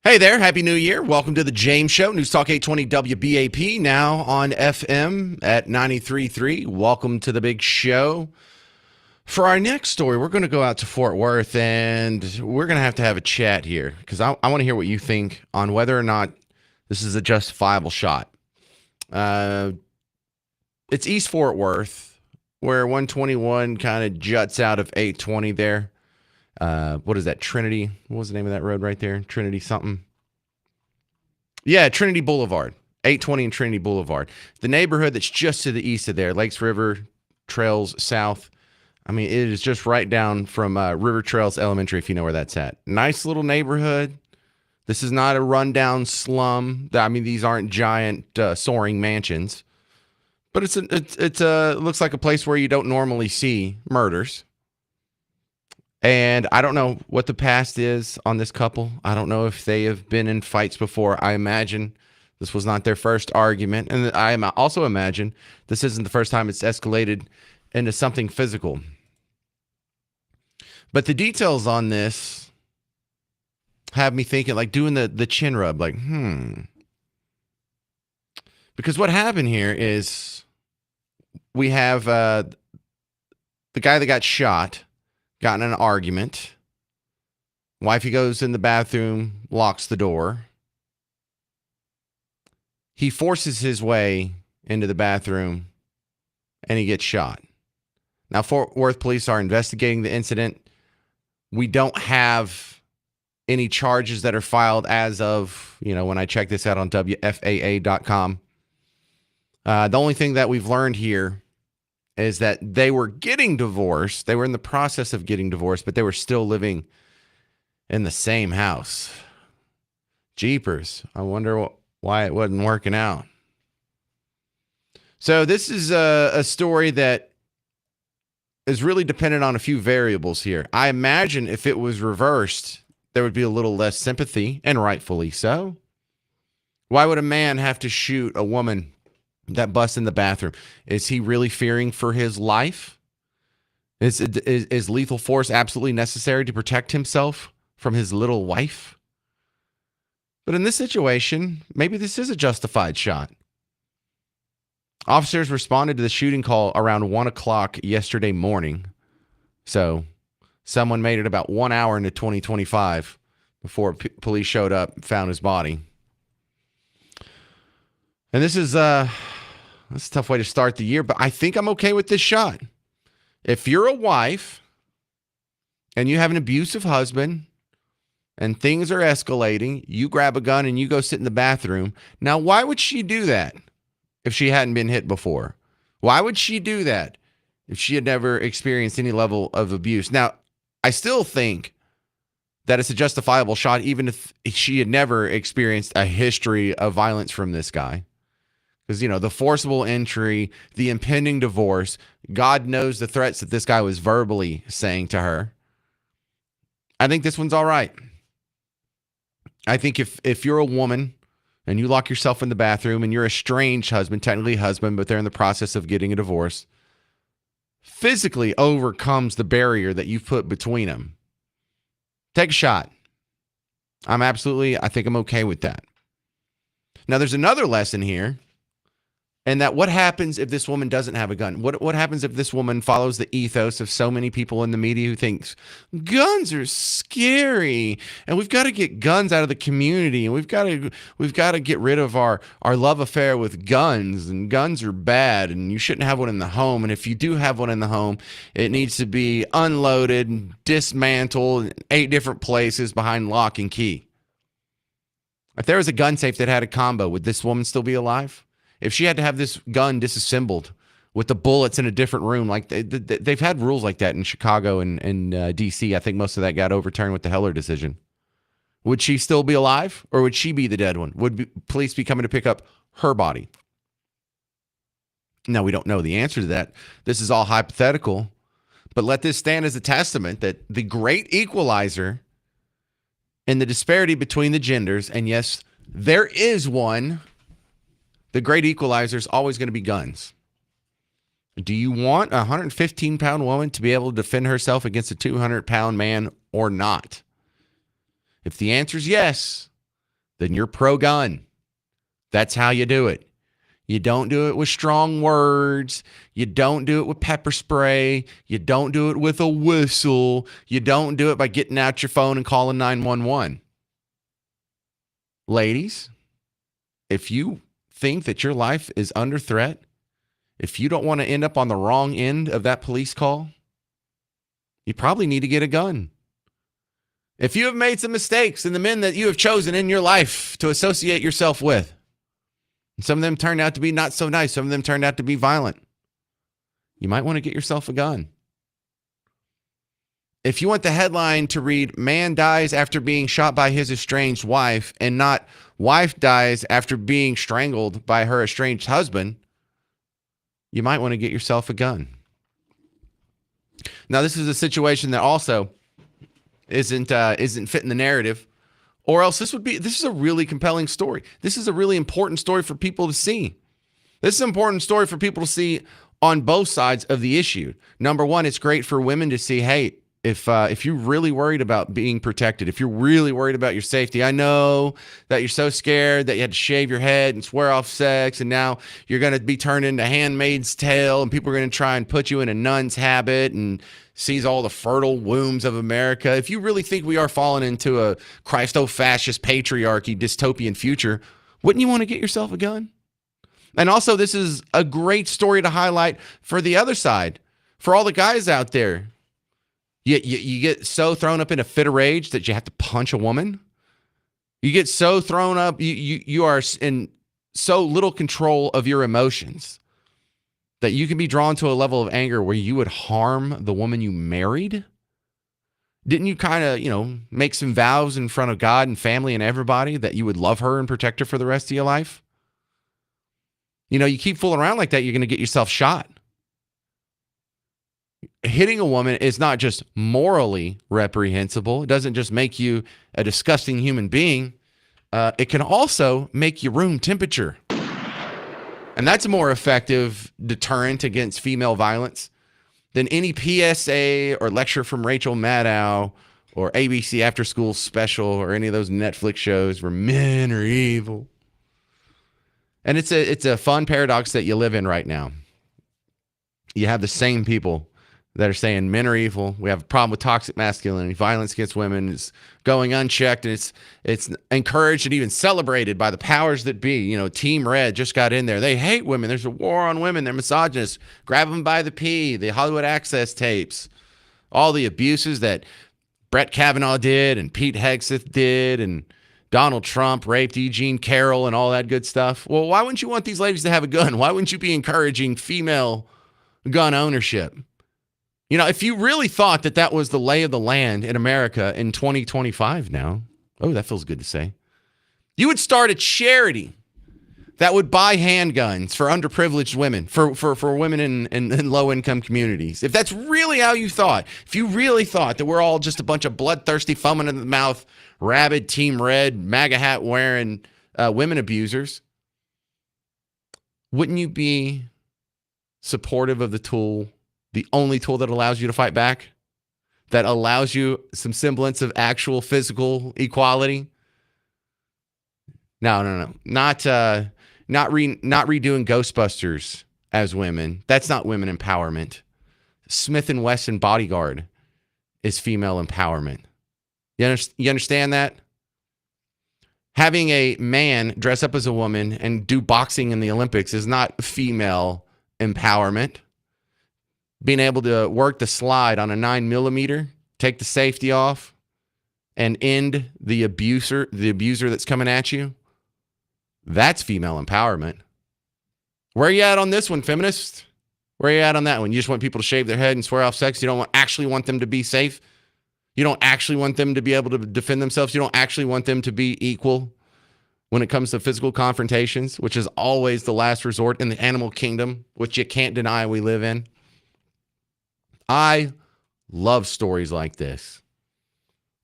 Hey there, Happy New Year. Welcome to the James Show, News Talk 820 WBAP, now on FM at 93.3. Welcome to the big show. For our next story, we're going to go out to Fort Worth, and we're going to have a chat here, because I want to hear what you think on whether or not this is a justifiable shot. It's East Fort Worth, where 121 kind of juts out of 820 there. What is that, Trinity? What was the name of that road right there? Trinity something? Yeah, Trinity Boulevard. 820 and Trinity Boulevard. The neighborhood that's just to the east of there, Lakes River Trails South. I mean, it is just right down from River Trails Elementary, if you know where that's at. Nice little neighborhood. This is not a rundown slum. I mean, these aren't giant soaring mansions. But it looks like a place where you don't normally see murders. And I don't know what the past is on this couple. I don't know if they have been in fights before. I imagine this was not their first argument. And I also imagine this isn't the first time it's escalated into something physical. But the details on this have me thinking, like doing the chin rub, like, Because what happened here is we have the guy that got shot, got in an argument. Wifey goes in the bathroom, locks the door. He forces his way into the bathroom, and he gets shot. Now, Fort Worth police are investigating the incident. We don't have any charges that are filed as of, when I check this out on WFAA.com. The only thing that we've learned here is that they were getting divorced. They were in the process of getting divorced, but they were still living in the same house. Jeepers. I wonder why it wasn't working out. So this is a story that is really dependent on a few variables here. I imagine if it was reversed, there would be a little less sympathy, and rightfully so. Why would a man have to shoot a woman that busts in the bathroom? Is he really fearing for his life? Is lethal force absolutely necessary to protect himself from his little wife? But in this situation, maybe this is a justified shot. Officers responded to the shooting call around 1 o'clock yesterday morning. So someone made it about 1 hour into 2025 before police showed up and found his body. And this is that's a tough way to start the year, but I think I'm okay with this shot. If you're a wife and you have an abusive husband and things are escalating, you grab a gun and you go sit in the bathroom. Now, why would she do that if she hadn't been hit before? Why would she do that if she had never experienced any level of abuse? Now, I still think that it's a justifiable shot, even if she had never experienced a history of violence from this guy. Because, the forcible entry, the impending divorce, God knows the threats that this guy was verbally saying to her. I think this one's all right. I think if you're a woman and you lock yourself in the bathroom and you're a estranged husband, technically husband, but they're in the process of getting a divorce, physically overcomes the barrier that you've put between them, take a shot. I think I'm okay with that. Now, there's another lesson here. And that what happens if this woman doesn't have a gun? What happens if this woman follows the ethos of so many people in the media who thinks guns are scary and we've got to get guns out of the community and we've got to get rid of our love affair with guns, and guns are bad and you shouldn't have one in the home, and if you do have one in the home, it needs to be unloaded, dismantled in 8 different places behind lock and key. If there was a gun safe that had a combo, would this woman still be alive? If she had to have this gun disassembled with the bullets in a different room, like they've had rules like that in Chicago and D.C. I think most of that got overturned with the Heller decision. Would she still be alive, or would she be the dead one? Would police be coming to pick up her body? Now, we don't know the answer to that. This is all hypothetical, but let this stand as a testament that the great equalizer in the disparity between the genders, and yes, there is one, the great equalizer is always going to be guns. Do you want a 115-pound woman to be able to defend herself against a 200-pound man or not? If the answer is yes, then you're pro-gun. That's how you do it. You don't do it with strong words. You don't do it with pepper spray. You don't do it with a whistle. You don't do it by getting out your phone and calling 911. Ladies, if you think that your life is under threat, if you don't want to end up on the wrong end of that police call, you probably need to get a gun. If you have made some mistakes in the men that you have chosen in your life to associate yourself with, some of them turned out to be not so nice, some of them turned out to be violent, you might want to get yourself a gun. If you want the headline to read, man dies after being shot by his estranged wife, and not wife dies after being strangled by her estranged husband, you might want to get yourself a gun. Now, this is a situation that also isn't fitting the narrative, or else this is a really compelling story. This is a really important story for people to see. This is an important story for people to see on both sides of the issue. Number one, it's great for women to see, hey, if you're really worried about being protected, if you're really worried about your safety, I know that you're so scared that you had to shave your head and swear off sex, and now you're going to be turned into Handmaid's Tale, and people are going to try and put you in a nun's habit and seize all the fertile wombs of America. If you really think we are falling into a Christo-fascist patriarchy dystopian future, wouldn't you want to get yourself a gun? And also, this is a great story to highlight for the other side, for all the guys out there. You get so thrown up in a fit of rage that you have to punch a woman. You get so thrown up, you are in so little control of your emotions that you can be drawn to a level of anger where you would harm the woman you married. Didn't you kind of, make some vows in front of God and family and everybody that you would love her and protect her for the rest of your life? You keep fooling around like that, you're going to get yourself shot. Hitting a woman is not just morally reprehensible. It doesn't just make you a disgusting human being. It can also make you room temperature. And that's a more effective deterrent against female violence than any PSA or lecture from Rachel Maddow or ABC After School Special or any of those Netflix shows where men are evil. And it's a fun paradox that you live in right now. You have the same people that are saying men are evil. We have a problem with toxic masculinity. Violence against women is going unchecked, and it's encouraged and even celebrated by the powers that be. Team Red just got in there. They hate women. There's a war on women. They're misogynists. Grab them by the pee. The Hollywood Access tapes. All the abuses that Brett Kavanaugh did and Pete Hegseth did and Donald Trump raped E. Jean Carroll and all that good stuff. Well, why wouldn't you want these ladies to have a gun? Why wouldn't you be encouraging female gun ownership? If you really thought that was the lay of the land in America in 2025 now, oh, that feels good to say, you would start a charity that would buy handguns for underprivileged women, for women in low-income communities. If that's really how you thought, if you really thought that we're all just a bunch of bloodthirsty, foaming in the mouth, rabid Team Red, MAGA hat wearing women abusers, wouldn't you be supportive of the tool, the only tool that allows you to fight back, that allows you some semblance of actual physical equality? No. Not redoing Ghostbusters as women. That's not women empowerment. Smith & Wesson Bodyguard is female empowerment. You understand that? Having a man dress up as a woman and do boxing in the Olympics is not female empowerment. Being able to work the slide on a 9mm, take the safety off, and end the abuser that's coming at you, that's female empowerment. Where are you at on this one, feminists? Where are you at on that one? You just want people to shave their head and swear off sex? You don't actually want them to be safe? You don't actually want them to be able to defend themselves? You don't actually want them to be equal when it comes to physical confrontations, which is always the last resort in the animal kingdom, which you can't deny we live in? I love stories like this.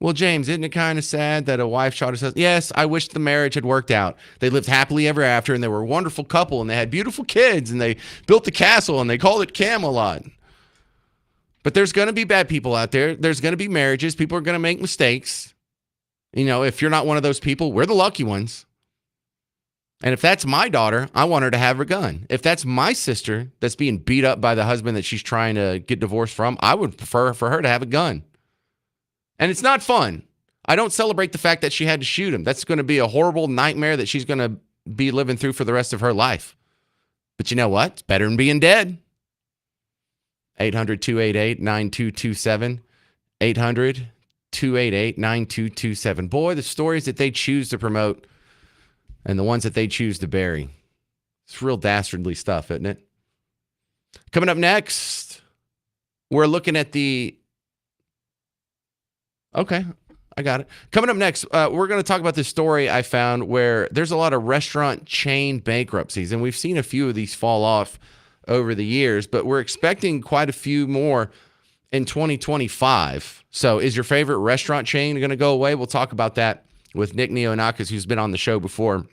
Well, James, isn't it kind of sad that a wife shot herself? Yes, I wish the marriage had worked out. They lived happily ever after, and they were a wonderful couple, and they had beautiful kids, and they built the castle, and they called it Camelot. But there's going to be bad people out there. There's going to be marriages. People are going to make mistakes. You know, if you're not one of those people, we're the lucky ones. And if that's my daughter, I want her to have a gun. If that's my sister that's being beat up by the husband that she's trying to get divorced from, I would prefer for her to have a gun. And it's not fun. I don't celebrate the fact that she had to shoot him. That's going to be a horrible nightmare that she's going to be living through for the rest of her life. But you know what? It's better than being dead. 800-288-9227. 800-288-9227. Boy, the stories that they choose to promote and the ones that they choose to bury. It's real dastardly stuff, isn't it? Coming up next, we're looking at the... Okay, I got it. Coming up next, we're going to talk about this story I found where there's a lot of restaurant chain bankruptcies, and we've seen a few of these fall off over the years, but we're expecting quite a few more in 2025. So is your favorite restaurant chain going to go away? We'll talk about that with Nick Neonakis, who's been on the show before,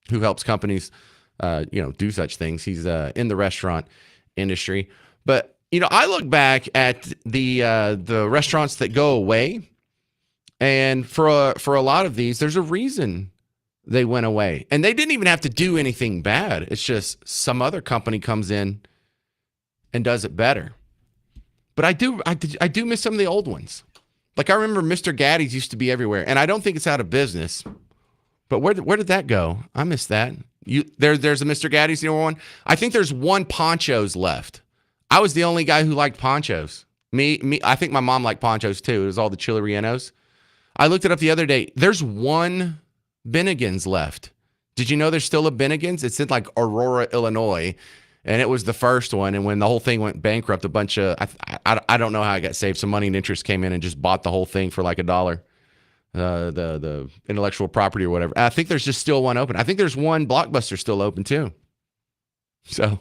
who helps companies, do such things. He's in the restaurant industry. But, I look back at the restaurants that go away, and for a lot of these, there's a reason they went away. And they didn't even have to do anything bad. It's just some other company comes in and does it better. But I do miss some of the old ones. Like I remember Mr. Gaddy's used to be everywhere, and I don't think it's out of business. But where did that go? I miss that. There's a Mr. Gaddy's, one. I think there's one Ponchos left. I was the only guy who liked Ponchos. Me. I think my mom liked Ponchos too. It was all the chili rellenos. I looked it up the other day. There's one Bennigan's left. Did you know there's still a Bennigan's? It's in like Aurora, Illinois. And it was the first one. And when the whole thing went bankrupt, a bunch of, I don't know how I got saved. Some money and interest came in and just bought the whole thing for like $1. The intellectual property or whatever. I think there's just still one open. I think there's one Blockbuster still open too. So,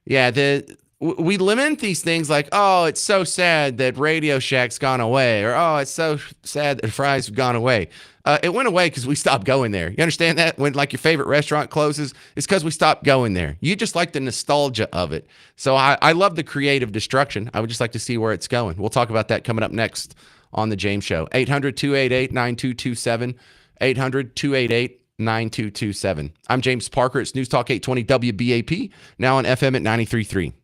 yeah, we lament these things like, oh, it's so sad that Radio Shack's gone away, or oh, it's so sad that Fry's have gone away. It went away because we stopped going there. You understand that? When like your favorite restaurant closes, it's because we stopped going there. You just like the nostalgia of it. So I love the creative destruction. I would just like to see where it's going. We'll talk about that coming up next on The James Show. 800-288-9227. 800-288-9227. I'm James Parker. It's News Talk 820 WBAP, now on FM at 93.3.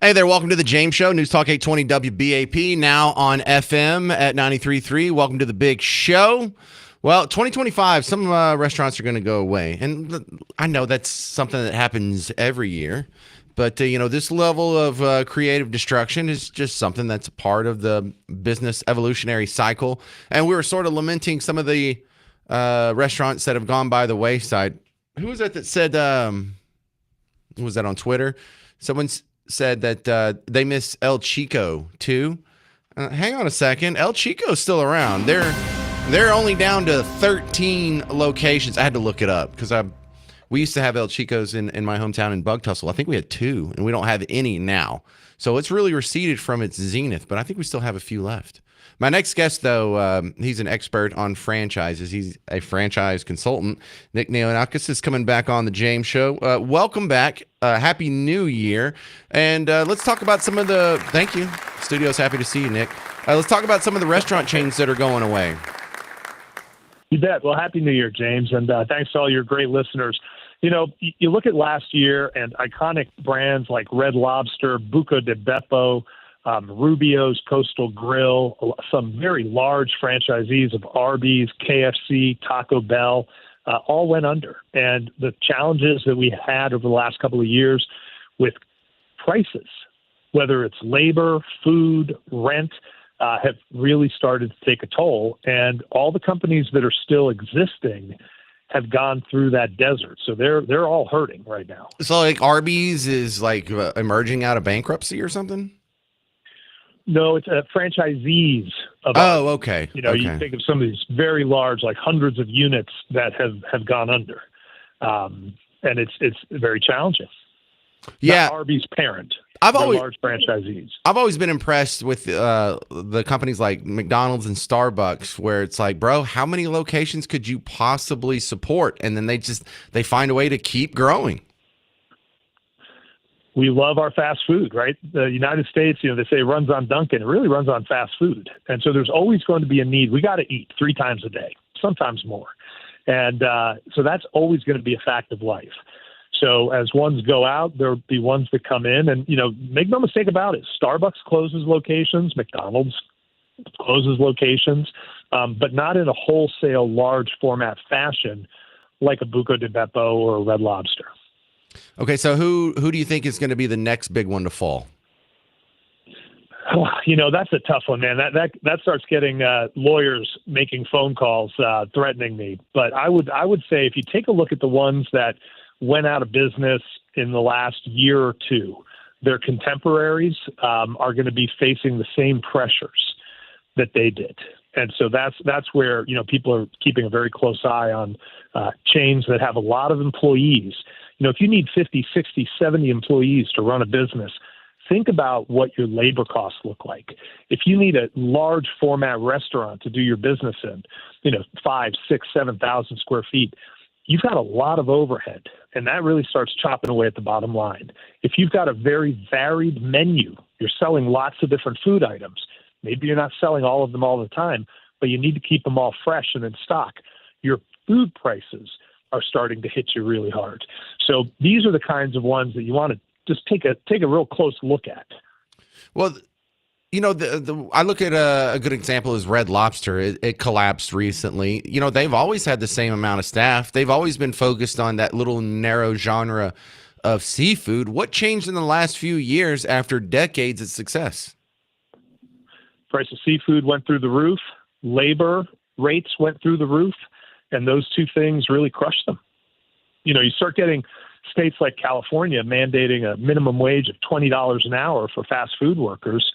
Hey there, welcome to the James Show, News Talk 820 WBAP, now on FM at 93.3. Welcome to the big show. Well, 2025, some restaurants are going to go away. And I know that's something that happens every year. But, this level of creative destruction is just something that's a part of the business evolutionary cycle. And we were sort of lamenting some of the restaurants that have gone by the wayside. Who was that said, was that on Twitter? Someone said that they miss El Chico too. Hang on a second. El Chico's still around. They're only down to 13 locations. I had to look it up because we used to have El Chico's in my hometown in Bug Tussle. I think we had 2, and we don't have any now. So it's really receded from its zenith, but I think we still have a few left. My next guest, though, he's an expert on franchises. He's a franchise consultant. Nick Neonakis is coming back on the James Show. Welcome back. Happy New Year. And let's talk about some of the... Thank you. Studio's happy to see you, Nick. Let's talk about some of the restaurant chains that are going away. You bet. Well, Happy New Year, James, and thanks to all your great listeners. You look at last year and iconic brands like Red Lobster, Buca de Beppo, Rubio's Coastal Grill, some very large franchisees of Arby's, KFC, Taco Bell, all went under. And the challenges that we had over the last couple of years with prices, whether it's labor, food, rent, have really started to take a toll. And all the companies that are still existing have gone through that desert. So they're all hurting right now. So like Arby's is like emerging out of bankruptcy or something? No, it's franchisees. Okay. Okay. You think of some of these very large, like hundreds of units that have gone under. And it's very challenging. Yeah. Not Arby's parent. Large franchisees. I've always been impressed with the companies like McDonald's and Starbucks, where it's like, bro, how many locations could you possibly support? And then they find a way to keep growing. We love our fast food, right? The United States, they say runs on Dunkin'. It really runs on fast food. And so there's always going to be a need. We got to eat 3 times a day, sometimes more. And so that's always going to be a fact of life. So as ones go out, there'll be ones that come in. And, make no mistake about it. Starbucks closes locations. McDonald's closes locations, but not in a wholesale large format fashion like a Buca de Beppo or a Red Lobster. Okay, so who do you think is going to be the next big one to fall? That's a tough one, man. That starts getting lawyers making phone calls threatening me. But I would say if you take a look at the ones that went out of business in the last year or two, their contemporaries are going to be facing the same pressures that they did. And so that's where, people are keeping a very close eye on chains that have a lot of employees. If you need 50, 60, 70 employees to run a business, think about what your labor costs look like. If you need a large format restaurant to do your business in, 5, 6, 7,000 square feet, you've got a lot of overhead, and that really starts chopping away at the bottom line. If you've got a very varied menu, you're selling lots of different food items. Maybe you're not selling all of them all the time, but you need to keep them all fresh and in stock. Your food prices are starting to hit you really hard. So these are the kinds of ones that you want to just take a real close look at. Well, I look at a good example is Red Lobster. It collapsed recently. They've always had the same amount of staff. They've always been focused on that little narrow genre of seafood. What changed in the last few years after decades of success? Price of seafood went through the roof. Labor rates went through the roof. And those two things really crushed them. You start getting states like California mandating a minimum wage of $20 an hour for fast food workers.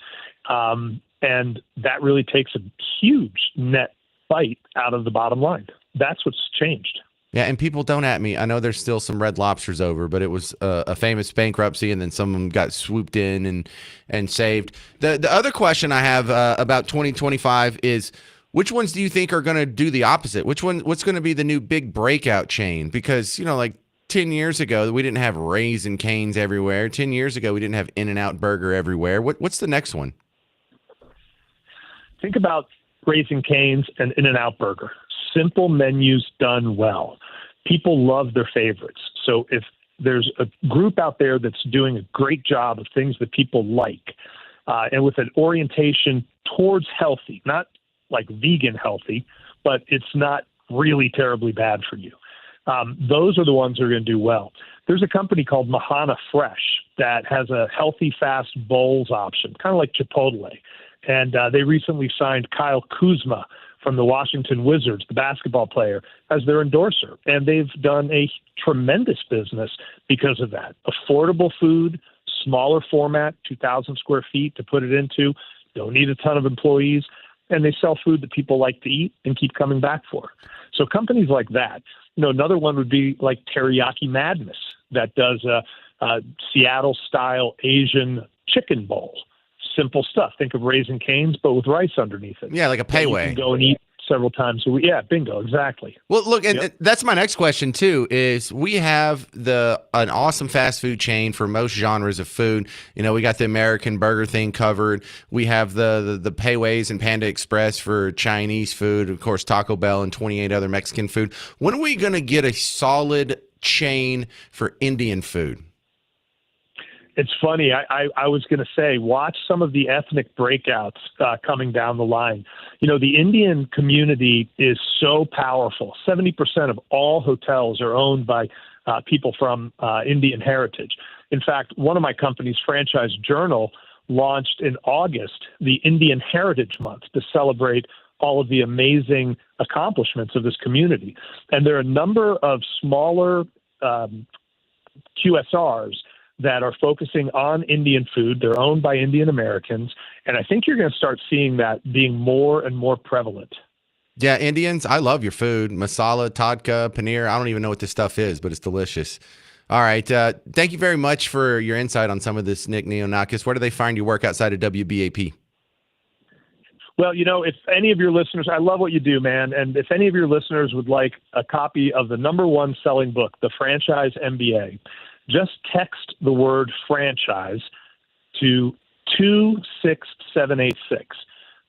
And that really takes a huge net bite out of the bottom line. That's what's changed. Yeah, and people don't at me. I know there's still some Red Lobsters over, but it was a famous bankruptcy, and then some of them got swooped in and saved. The other question I have about 2025 is, which ones do you think are going to do the opposite? What's going to be the new big breakout chain? Because, like 10 years ago, we didn't have Raising Cane's everywhere. 10 years ago, we didn't have In-N-Out Burger everywhere. What's the next one? Think about Raising Cane's and In-N-Out Burger. Simple menus done well. People love their favorites. So if there's a group out there that's doing a great job of things that people like, and with an orientation towards healthy, not like vegan healthy, but it's not really terribly bad for you. Those are the ones that are going to do well. There's a company called Mahana Fresh that has a healthy fast bowls option, kind of like Chipotle. And they recently signed Kyle Kuzma from the Washington Wizards, the basketball player, as their endorser. And they've done a tremendous business because of that. Affordable food, smaller format, 2,000 square feet to put it into, don't need a ton of employees, and they sell food that people like to eat and keep coming back for. So companies like that. Another one would be like Teriyaki Madness that does a Seattle-style Asian chicken bowl. Simple stuff. Think of Raising Cane's, but with rice underneath it. Yeah, like a Pei Wei. You can go and eat several times a week. Yeah, bingo, exactly. Well, look, and Yep. that's my next question too. Is we have an awesome fast food chain for most genres of food. We got the American burger thing covered. We have the Pei Weis and Panda Express for Chinese food. Of course, Taco Bell and 28 other Mexican food. When are we going to get a solid chain for Indian food? It's funny. I was going to say, watch some of the ethnic breakouts coming down the line. The Indian community is so powerful. 70% of all hotels are owned by people from Indian heritage. In fact, one of my companies, Franchise Journal, launched in August the Indian Heritage Month to celebrate all of the amazing accomplishments of this community. And there are a number of smaller QSRs that are focusing on Indian food. They're owned by Indian Americans. And I think you're going to start seeing that being more and more prevalent. Yeah, Indians, I love your food. Masala, tadka, paneer. I don't even know what this stuff is, but it's delicious. All right. Thank you very much for your insight on some of this, Nick Neonakis. Where do they find your work outside of WBAP? Well, if any of your listeners, I love what you do, man. And if any of your listeners would like a copy of the #1 selling book, The Franchise MBA, just text the word franchise to 26786.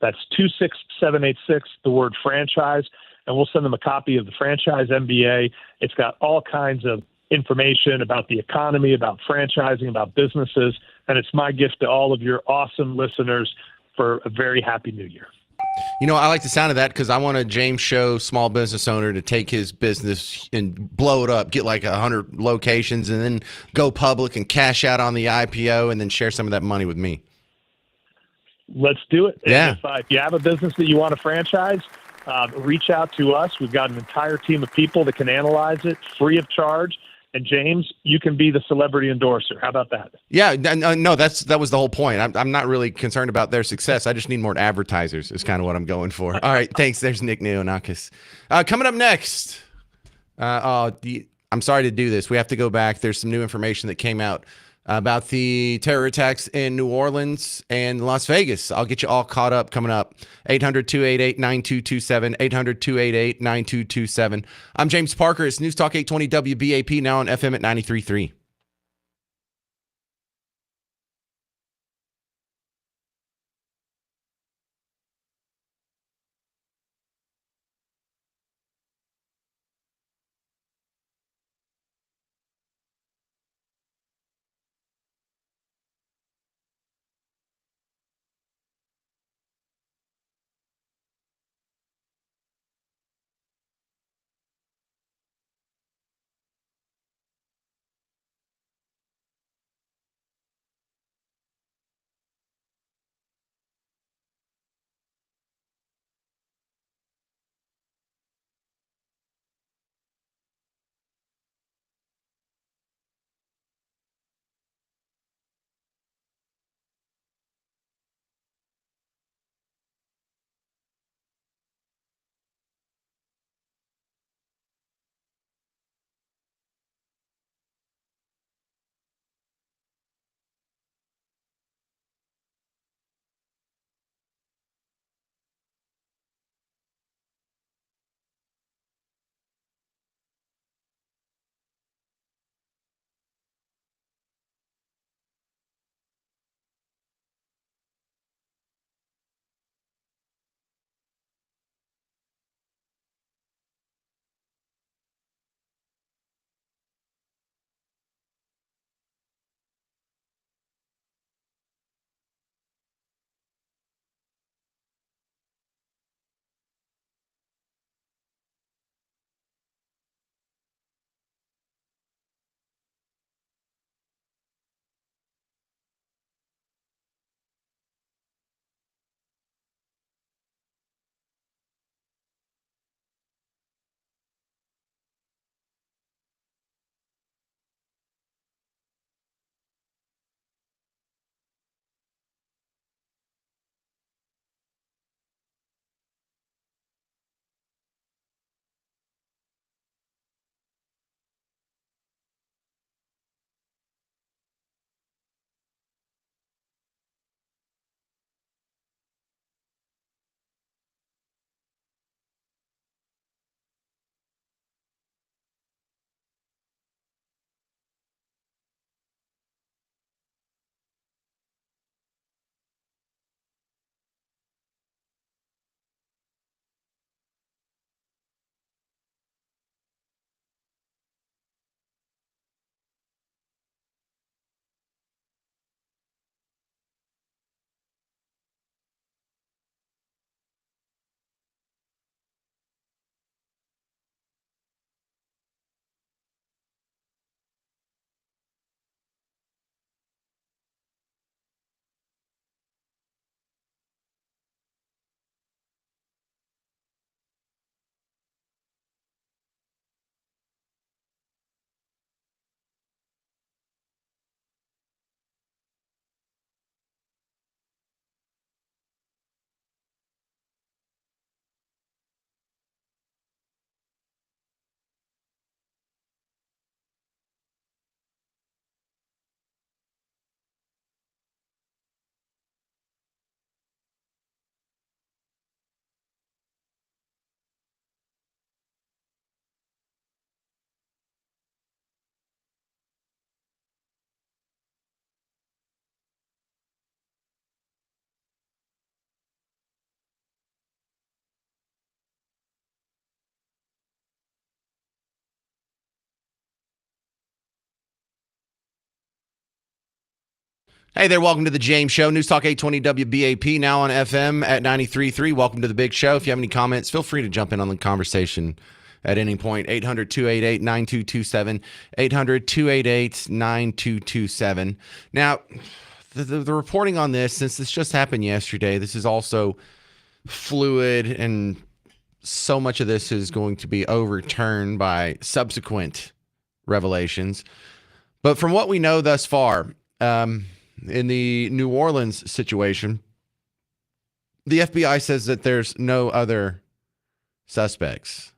That's 26786, the word franchise, and we'll send them a copy of the Franchise MBA. It's got all kinds of information about the economy, about franchising, about businesses, and it's my gift to all of your awesome listeners for a very happy new year. I like the sound of that because I want a James Show small business owner to take his business and blow it up, get like 100 locations, and then go public and cash out on the IPO and then share some of that money with me. Let's do it. Yeah. And if you have a business that you want to franchise, reach out to us. We've got an entire team of people that can analyze it free of charge. And James, you can be the celebrity endorser. How about that? Yeah, no, that was the whole point. I'm not really concerned about their success. I just need more advertisers is kind of what I'm going for. All right, thanks. There's Nick Neonakis. Coming up next, I'm sorry to do this. We have to go back. There's some new information that came out about the terror attacks in New Orleans and Las Vegas. I'll get you all caught up coming up. 800-288-9227, 800-288-9227. I'm James Parker. It's News Talk 820 WBAP, now on FM at 93.3. Hey there, welcome to the James Show. News Talk 820 WBAP, now on FM at 93.3. Welcome to the big show. If you have any comments, feel free to jump in on the conversation at any point. 800-288-9227, 800-288-9227. Now, the reporting on this, since this just happened yesterday, this is also fluid, and so much of this is going to be overturned by subsequent revelations. But from what we know thus far, in the New Orleans situation, the FBI says that there's no other suspects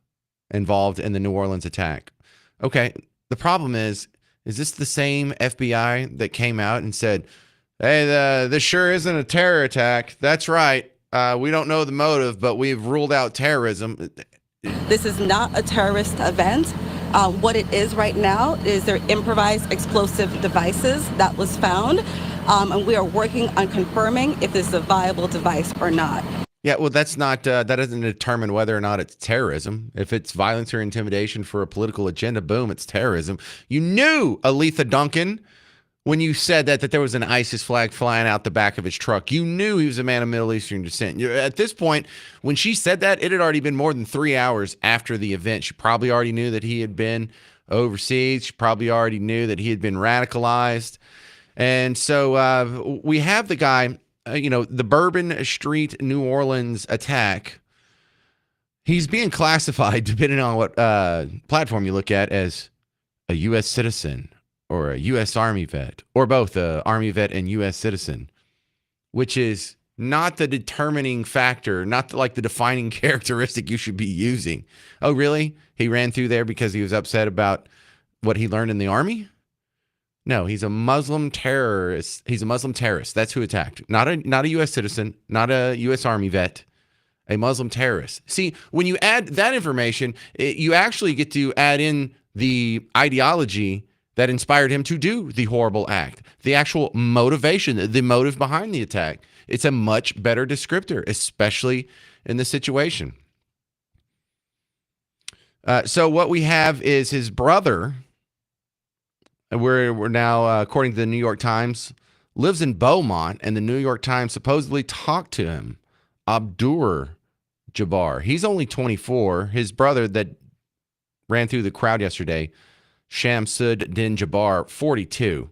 involved in the New Orleans attack. Okay, the problem is this the same FBI that came out and said, hey, this sure isn't a terror attack? That's right. We don't know the motive, but we've ruled out terrorism. This is not a terrorist event. What it is right now is their improvised explosive devices that was found. And we are working on confirming if this is a viable device or not. Yeah, well, that's not, that doesn't determine whether or not it's terrorism. If it's violence or intimidation for a political agenda, boom, it's terrorism. You knew, Aletha Duncan, when you said that there was an ISIS flag flying out the back of his truck. You knew he was a man of Middle Eastern descent. At this point, when she said that, it had already been more than 3 hours after the event. She probably already knew that he had been overseas. She probably already knew that he had been radicalized. And so we have the guy, the Bourbon Street, New Orleans attack. He's being classified, depending on what platform you look at, as a U.S. citizen or a U.S. Army vet, or both, a Army vet and U.S. citizen, which is not the determining factor, not like the defining characteristic you should be using. Oh, really? He ran through there because he was upset about what he learned in the Army? No, he's a Muslim terrorist. He's a Muslim terrorist. That's who attacked. Not a U.S. citizen, not a U.S. Army vet, a Muslim terrorist. See, when you add that information, you actually get to add in the ideology that inspired him to do the horrible act, the actual motivation, the motive behind the attack. It's a much better descriptor, especially in this situation. So what we have is his brother. We're now, according to the New York Times, lives in Beaumont, and the New York Times supposedly talked to him. Abdur Jabbar. He's only 24. His brother that ran through the crowd yesterday, Shamsud Din Jabbar, 42.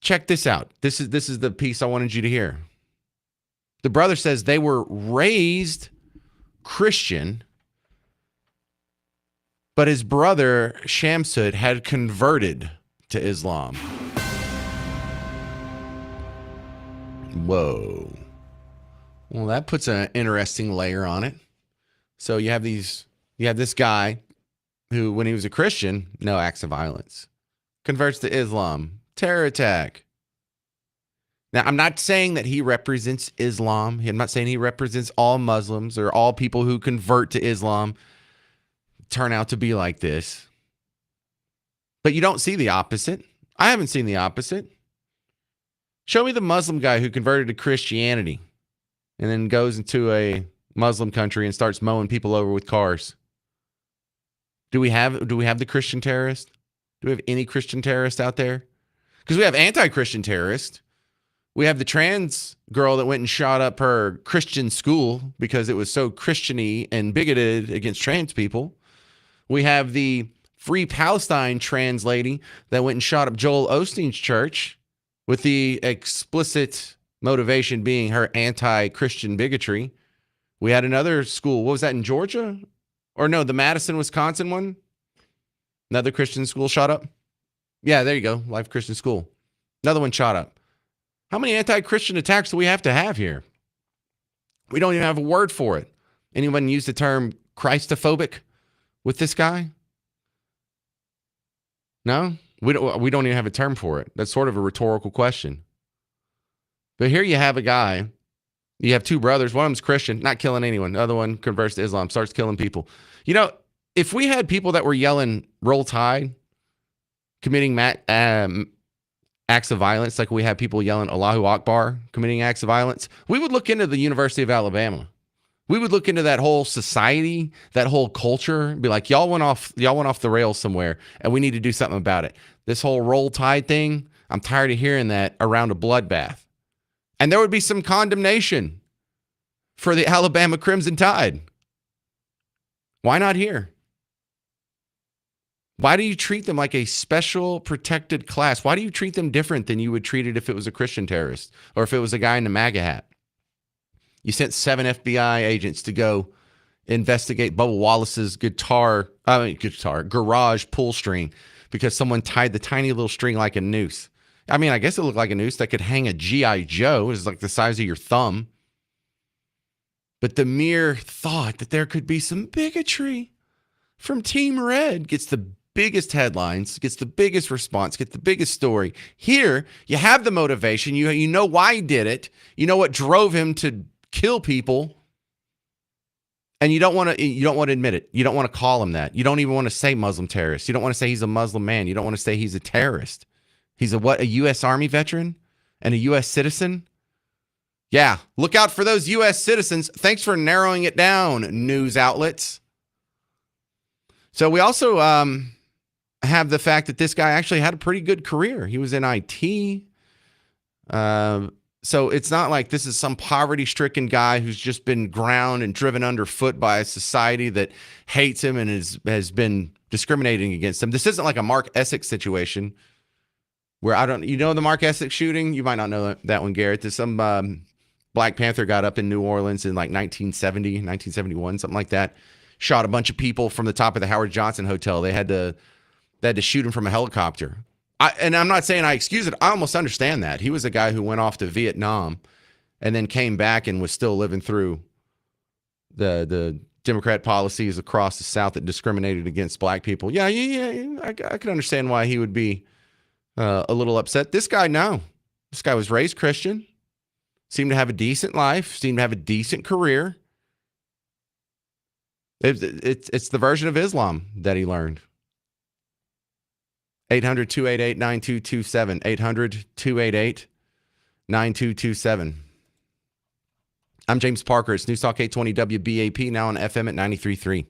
Check this out. This is the piece I wanted you to hear. The brother says they were raised Christian, but his brother, Shamsud, had converted to Islam. Whoa. Well, that puts an interesting layer on it. So you have this guy who, when he was a Christian, no acts of violence. Converts to Islam. Terror attack. Now, I'm not saying that he represents Islam. I'm not saying he represents all Muslims or all people who convert to Islam turn out to be like this. But you don't see the opposite. I haven't seen the opposite. Show me the Muslim guy who converted to Christianity and then goes into a Muslim country and starts mowing people over with cars. Do we have the Christian terrorist? Do we have any Christian terrorist out there? Because we have anti-Christian terrorists. We have the trans girl that went and shot up her Christian school because it was so Christian-y and bigoted against trans people. We have the Free Palestine trans lady that went and shot up Joel Osteen's church with the explicit motivation being her anti-Christian bigotry. We had another school. What was that, in Georgia? Or no, the Madison, Wisconsin one? Another Christian school shot up? Yeah, there you go. Life Christian School. Another one shot up. How many anti-Christian attacks do we have to have here? We don't even have a word for it. Anyone use the term Christophobic with this guy? No? We don't even have a term for it. That's sort of a rhetorical question. But here you have a guy. You have two brothers. One of them's Christian, not killing anyone. The other one converts to Islam, starts killing people. You know, if we had people that were yelling "Roll Tide," committing acts of violence, like we have people yelling Allahu Akbar, committing acts of violence, we would look into the University of Alabama. We would look into that whole society, that whole culture, and be like, y'all went off the rails somewhere, and we need to do something about it. This whole Roll Tide thing, I'm tired of hearing that around a bloodbath. And there would be some condemnation for the Alabama Crimson Tide. Why not here? Why do you treat them like a special protected class? Why do you treat them different than you would treat it if it was a Christian terrorist or if it was a guy in a MAGA hat? You sent 7 FBI agents to go investigate Bubba Wallace's garage pull string because someone tied the tiny little string like a noose. I mean, I guess it looked like a noose that could hang a G.I. Joe. It's like the size of your thumb. But the mere thought that there could be some bigotry from Team Red gets the biggest headlines, gets the biggest response, gets the biggest story. Here, you have the motivation. You know why he did it. You know what drove him to kill people. And you don't want to admit it. You don't want to call him that. You don't even want to say Muslim terrorist. You don't want to say he's a Muslim man. You don't want to say he's a terrorist. He's a U.S. Army veteran and a U.S. citizen? Yeah, look out for those U.S. citizens. Thanks for narrowing it down, news outlets. So we also have the fact that this guy actually had a pretty good career. He was in IT. So it's not like this is some poverty-stricken guy who's just been ground and driven underfoot by a society that hates him and has been discriminating against him. This isn't like a Mark Essex situation where the Mark Essex shooting? You might not know that one, Garrett. There's some Black Panther got up in New Orleans in like 1970, 1971, something like that. Shot a bunch of people from the top of the Howard Johnson Hotel. They had to shoot him from a helicopter. And I'm not saying I excuse it. I almost understand that. He was a guy who went off to Vietnam and then came back and was still living through the Democrat policies across the South that discriminated against black people. Yeah. I can understand why he would be a little upset. This guy, no. This guy was raised Christian, seemed to have a decent life, seemed to have a decent career. It's the version of Islam that he learned. 800-288-9227. 800-288-9227. I'm James Parker. It's News Talk 820 WBAP, now on FM at 93.3.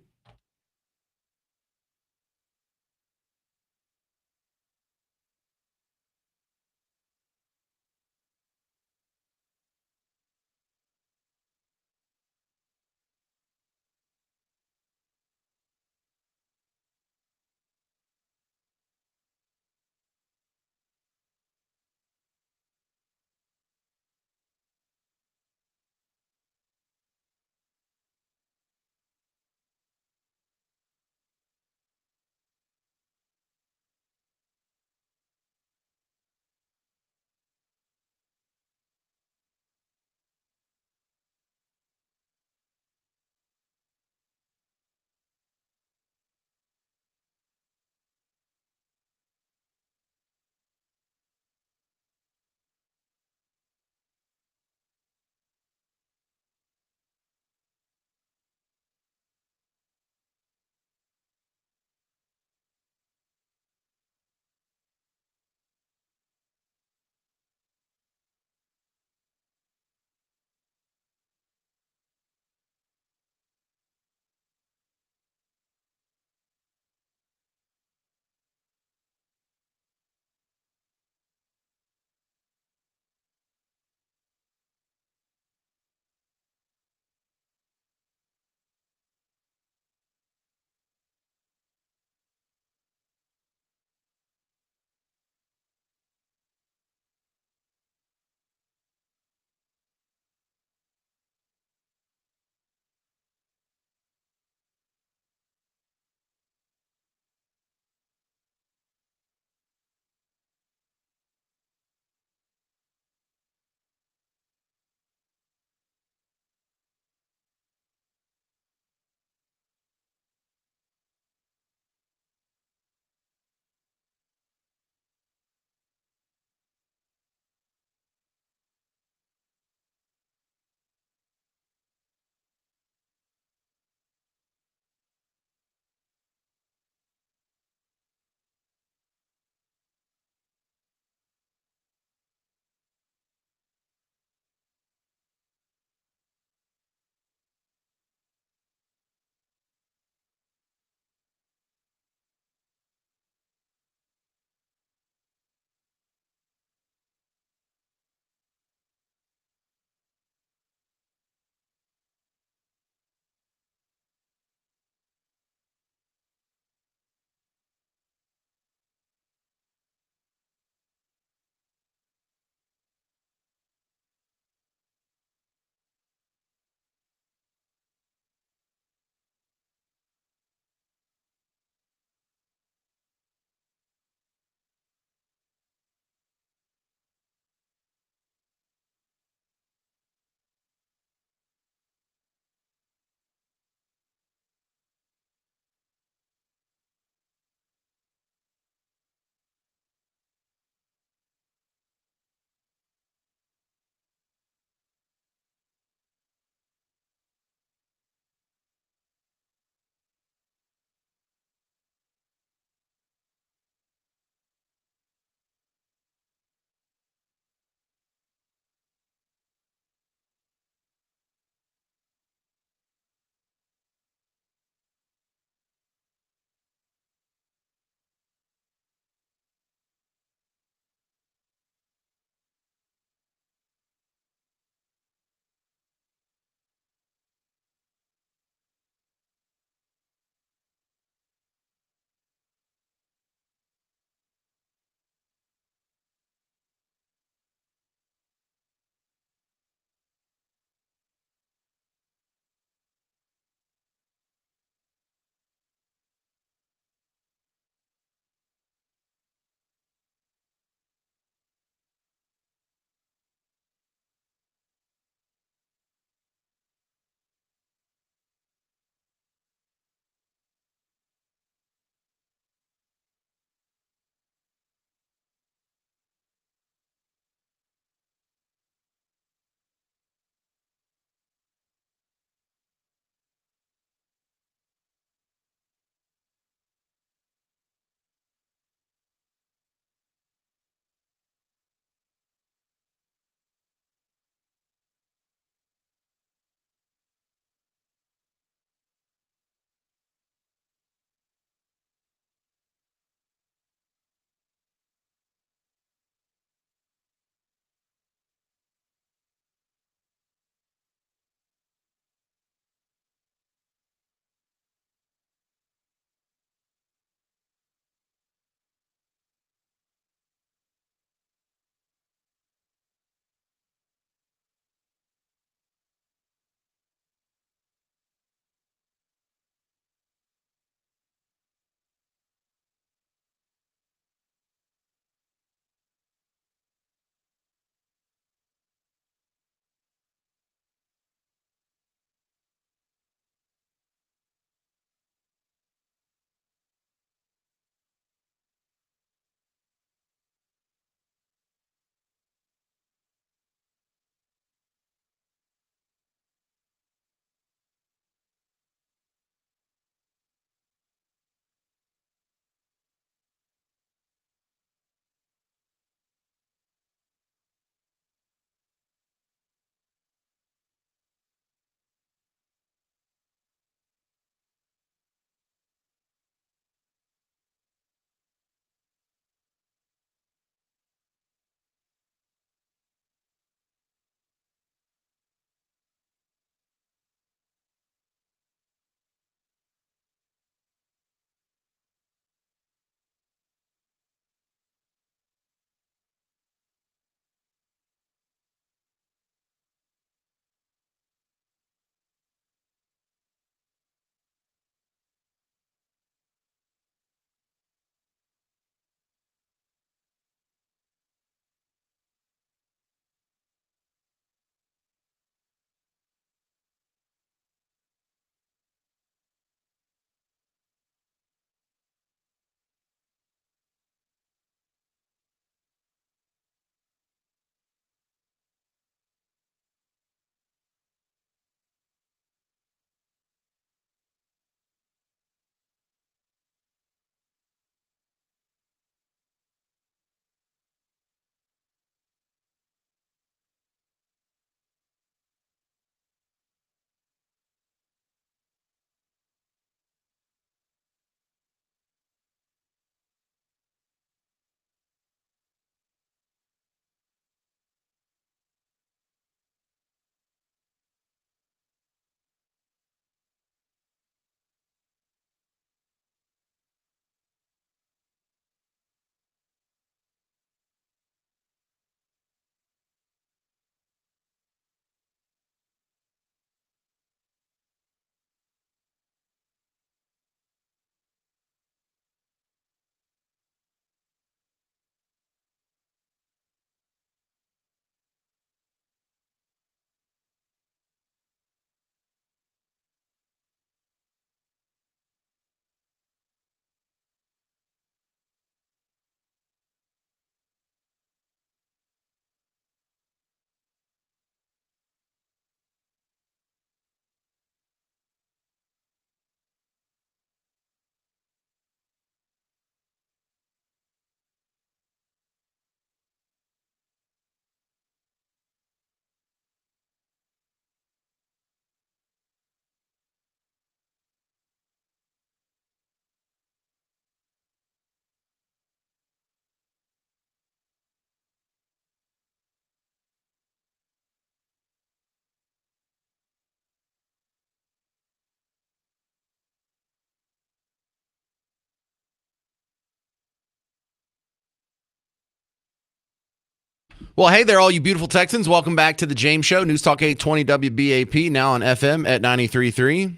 Well, hey there, all you beautiful Texans. Welcome back to the James Show. News Talk 820 WBAP, now on FM at 93.3.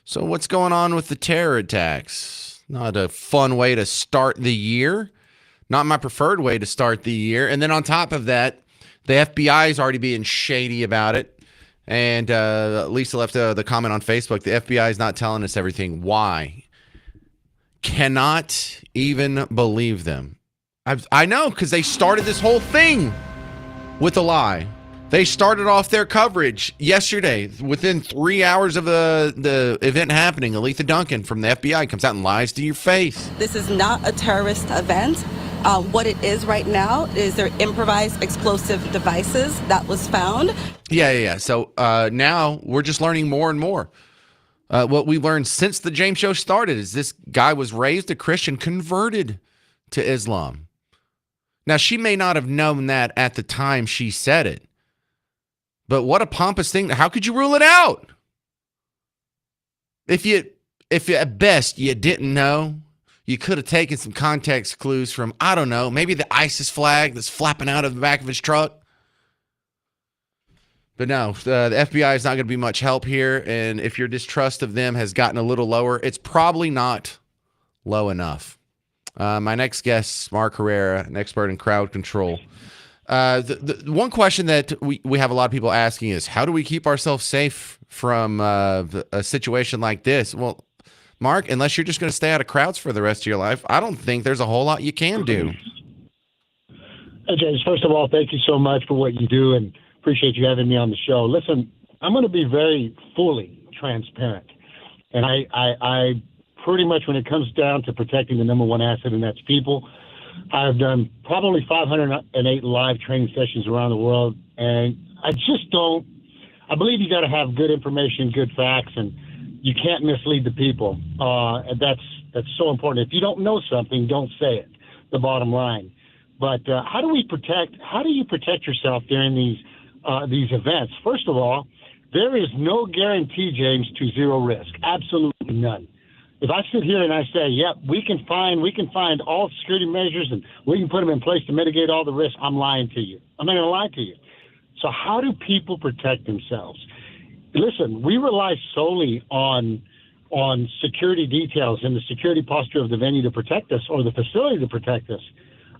So what's going on with the terror attacks? Not a fun way to start the year. Not my preferred way to start the year. And then on top of that, the FBI is already being shady about it. And Lisa left the comment on Facebook. The FBI is not telling us everything. Why? Cannot even believe them. I know, because they started this whole thing with a lie. They started off their coverage yesterday. Within 3 hours of the event happening, Aletha Duncan from the FBI comes out and lies to your face. This is not a terrorist event. What it is right now is their improvised explosive devices that was found. Yeah. So now we're just learning more and more. What we learned since the James Show started is this guy was raised a Christian, converted to Islam. Now, she may not have known that at the time she said it, but what a pompous thing. How could you rule it out? If at best you didn't know, you could have taken some context clues from, I don't know, maybe the ISIS flag that's flapping out of the back of his truck. But no, the FBI is not going to be much help here. And if your distrust of them has gotten a little lower, it's probably not low enough. My next guest, Mark Herrera, an expert in crowd control. The one question that we have a lot of people asking is, how do we keep ourselves safe from a situation like this? Well, Mark, unless you're just going to stay out of crowds for the rest of your life, I don't think there's a whole lot you can do. Hey, James, first of all, thank you so much for what you do and appreciate you having me on the show. Listen, I'm going to be very fully transparent. And I pretty much, when it comes down to protecting the number one asset, and that's people, I've done probably 508 live training sessions around the world. And I believe you got to have good information, good facts, and you can't mislead the people. And that's so important. If you don't know something, don't say it, the bottom line. But how do you protect yourself during these events? First of all, there is no guarantee, James, to zero risk. Absolutely none. If I sit here and I say, yep, we can find all security measures and we can put them in place to mitigate all the risk, I'm lying to you. I'm not going to lie to you. So how do people protect themselves? Listen, we rely solely on security details and the security posture of the venue to protect us, or the facility to protect us.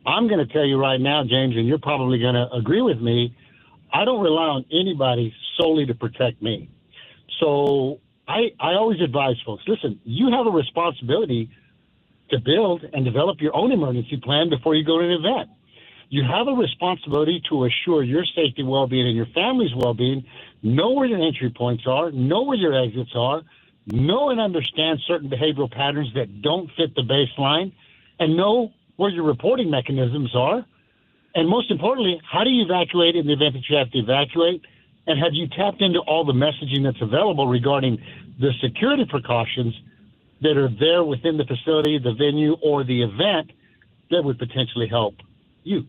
I'm going to tell you right now, James, and you're probably going to agree with me, I don't rely on anybody solely to protect me. So I always advise folks, listen, you have a responsibility to build and develop your own emergency plan before you go to an event. You have a responsibility to assure your safety, well-being, and your family's well-being. Know where your entry points are, know where your exits are, know and understand certain behavioral patterns that don't fit the baseline, and know where your reporting mechanisms are. And most importantly, how do you evacuate in the event that you have to evacuate? And have you tapped into all the messaging that's available regarding the security precautions that are there within the facility, the venue, or the event that would potentially help you?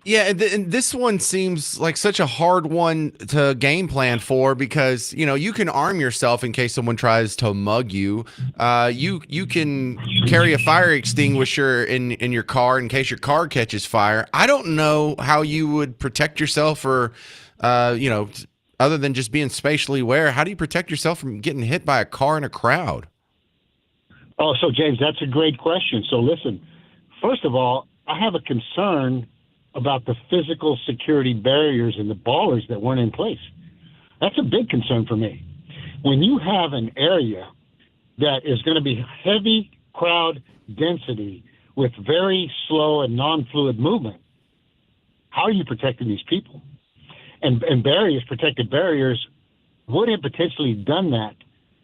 Yeah, and this one seems like such a hard one to game plan for, because you can arm yourself in case someone tries to mug you. You can carry a fire extinguisher in your car in case your car catches fire. I don't know how you would protect yourself, or other than just being spatially aware. How do you protect yourself from getting hit by a car in a crowd? Oh, so James, that's a great question. So listen, first of all, I have a concern about the physical security barriers and the ballers that weren't in place. That's a big concern for me. When you have an area that is going to be heavy crowd density with very slow and non-fluid movement, how are you protecting these people? And barriers, protected barriers, would have potentially done that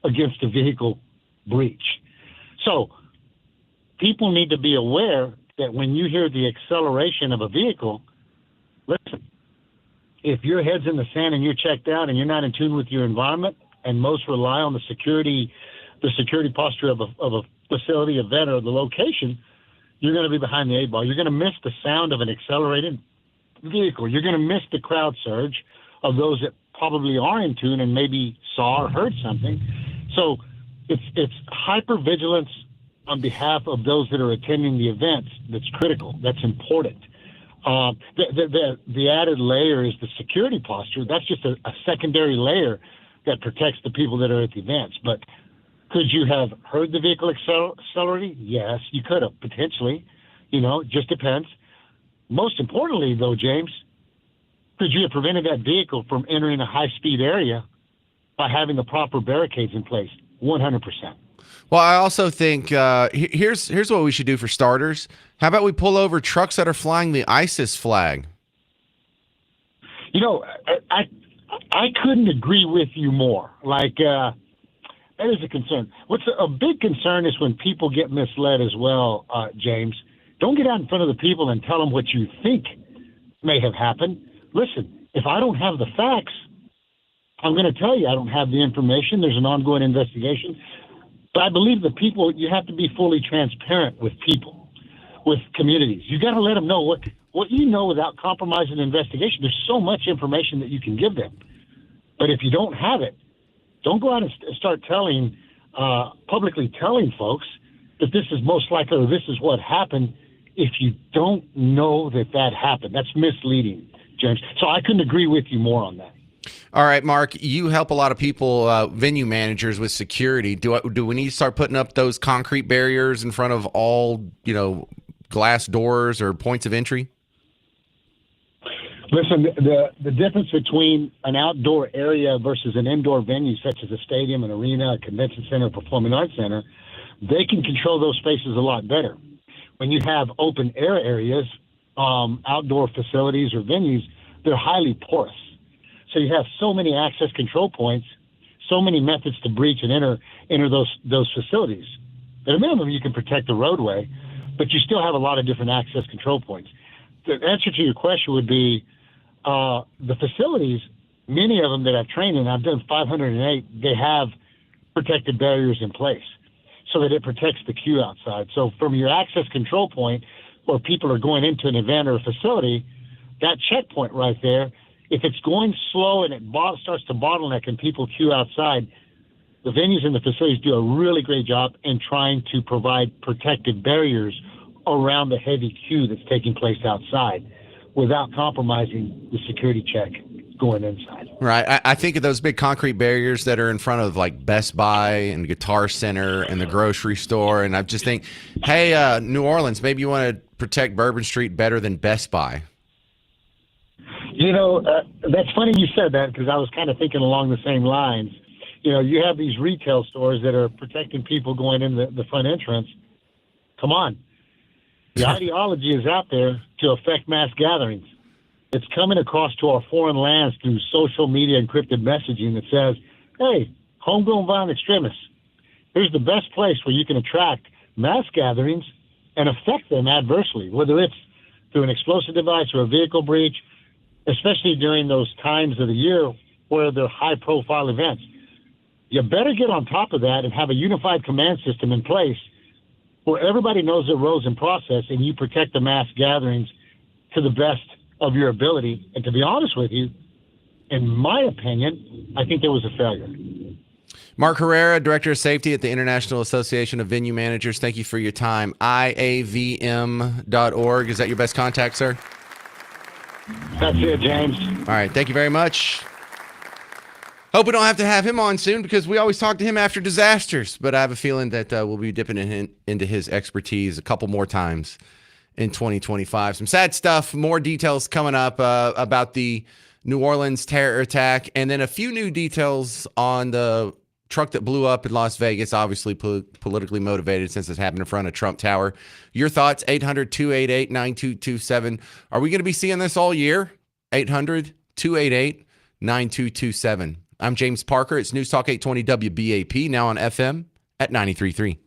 against a vehicle breach. So people need to be aware that when you hear the acceleration of a vehicle, listen, if your head's in the sand and you're checked out and you're not in tune with your environment, and most rely on the security posture of a facility, event, or the location, you're going to be behind the eight ball. You're going to miss the sound of an accelerated vehicle. You're going to miss the crowd surge of those that probably are in tune and maybe saw or heard something. So it's hypervigilance on behalf of those that are attending the events that's critical, that's important. The added layer is the security posture. That's just a secondary layer that protects the people that are at the events. But could you have heard the vehicle accelerating? Yes, you could have, potentially. It just depends. Most importantly, though, James, could you have prevented that vehicle from entering a high-speed area by having the proper barricades in place? 100%. Well, I also think here's what we should do for starters. How about we pull over trucks that are flying the ISIS flag? I couldn't agree with you more. That is a concern. What's a big concern is when people get misled as well, James. Don't get out in front of the people and tell them what you think may have happened. Listen, if I don't have the facts, I'm going to tell you I don't have the information. There's an ongoing investigation. But I believe the people, you have to be fully transparent with people, with communities. You got to let them know what you know without compromising the investigation. There's so much information that you can give them. But if you don't have it, don't go out and start publicly telling folks that this is most likely or this is what happened if you don't know that happened. That's misleading, James. So I couldn't agree with you more on that. All right, Mark, you help a lot of people, venue managers, with security. Do we need to start putting up those concrete barriers in front of all, glass doors or points of entry? Listen, the difference between an outdoor area versus an indoor venue, such as a stadium, an arena, a convention center, a performing arts center, they can control those spaces a lot better. When you have open air areas, outdoor facilities or venues, they're highly porous. So you have so many access control points, so many methods to breach and enter those facilities. At a minimum, you can protect the roadway, but you still have a lot of different access control points. The answer to your question would be the facilities, many of them that I've trained in, I've done 508, they have protected barriers in place so that it protects the queue outside. So from your access control point where people are going into an event or a facility, that checkpoint right there, if it's going slow and it starts to bottleneck and people queue outside, the venues and the facilities do a really great job in trying to provide protective barriers around the heavy queue that's taking place outside without compromising the security check going inside. Right. I think of those big concrete barriers that are in front of like Best Buy and Guitar Center and the grocery store. And I just think, hey, New Orleans, maybe you want to protect Bourbon Street better than Best Buy. That's funny you said that because I was kind of thinking along the same lines. You have these retail stores that are protecting people going in the front entrance. Come on. The ideology is out there to affect mass gatherings. It's coming across to our foreign lands through social media encrypted messaging that says, hey, homegrown violent extremists, here's the best place where you can attract mass gatherings and affect them adversely, whether it's through an explosive device or a vehicle breach, especially during those times of the year where they're high-profile events. You better get on top of that and have a unified command system in place where everybody knows their roles and process and you protect the mass gatherings to the best of your ability. And to be honest with you, in my opinion, I think there was a failure. Mark Herrera, Director of Safety at the International Association of Venue Managers, thank you for your time. IAVM.org. Is that your best contact, sir? That's it, James. All right. Thank you very much. Hope we don't have to have him on soon because we always talk to him after disasters. But I have a feeling that we'll be dipping into his expertise a couple more times in 2025. Some sad stuff. More details coming up about the New Orleans terror attack. And then a few new details on the truck that blew up in Las Vegas, obviously politically motivated since it's happened in front of Trump Tower. Your thoughts, 800-288-9227. Are we going to be seeing this all year? 800-288-9227. I'm James Parker. It's News Talk 820 WBAP, now on FM at 93.3.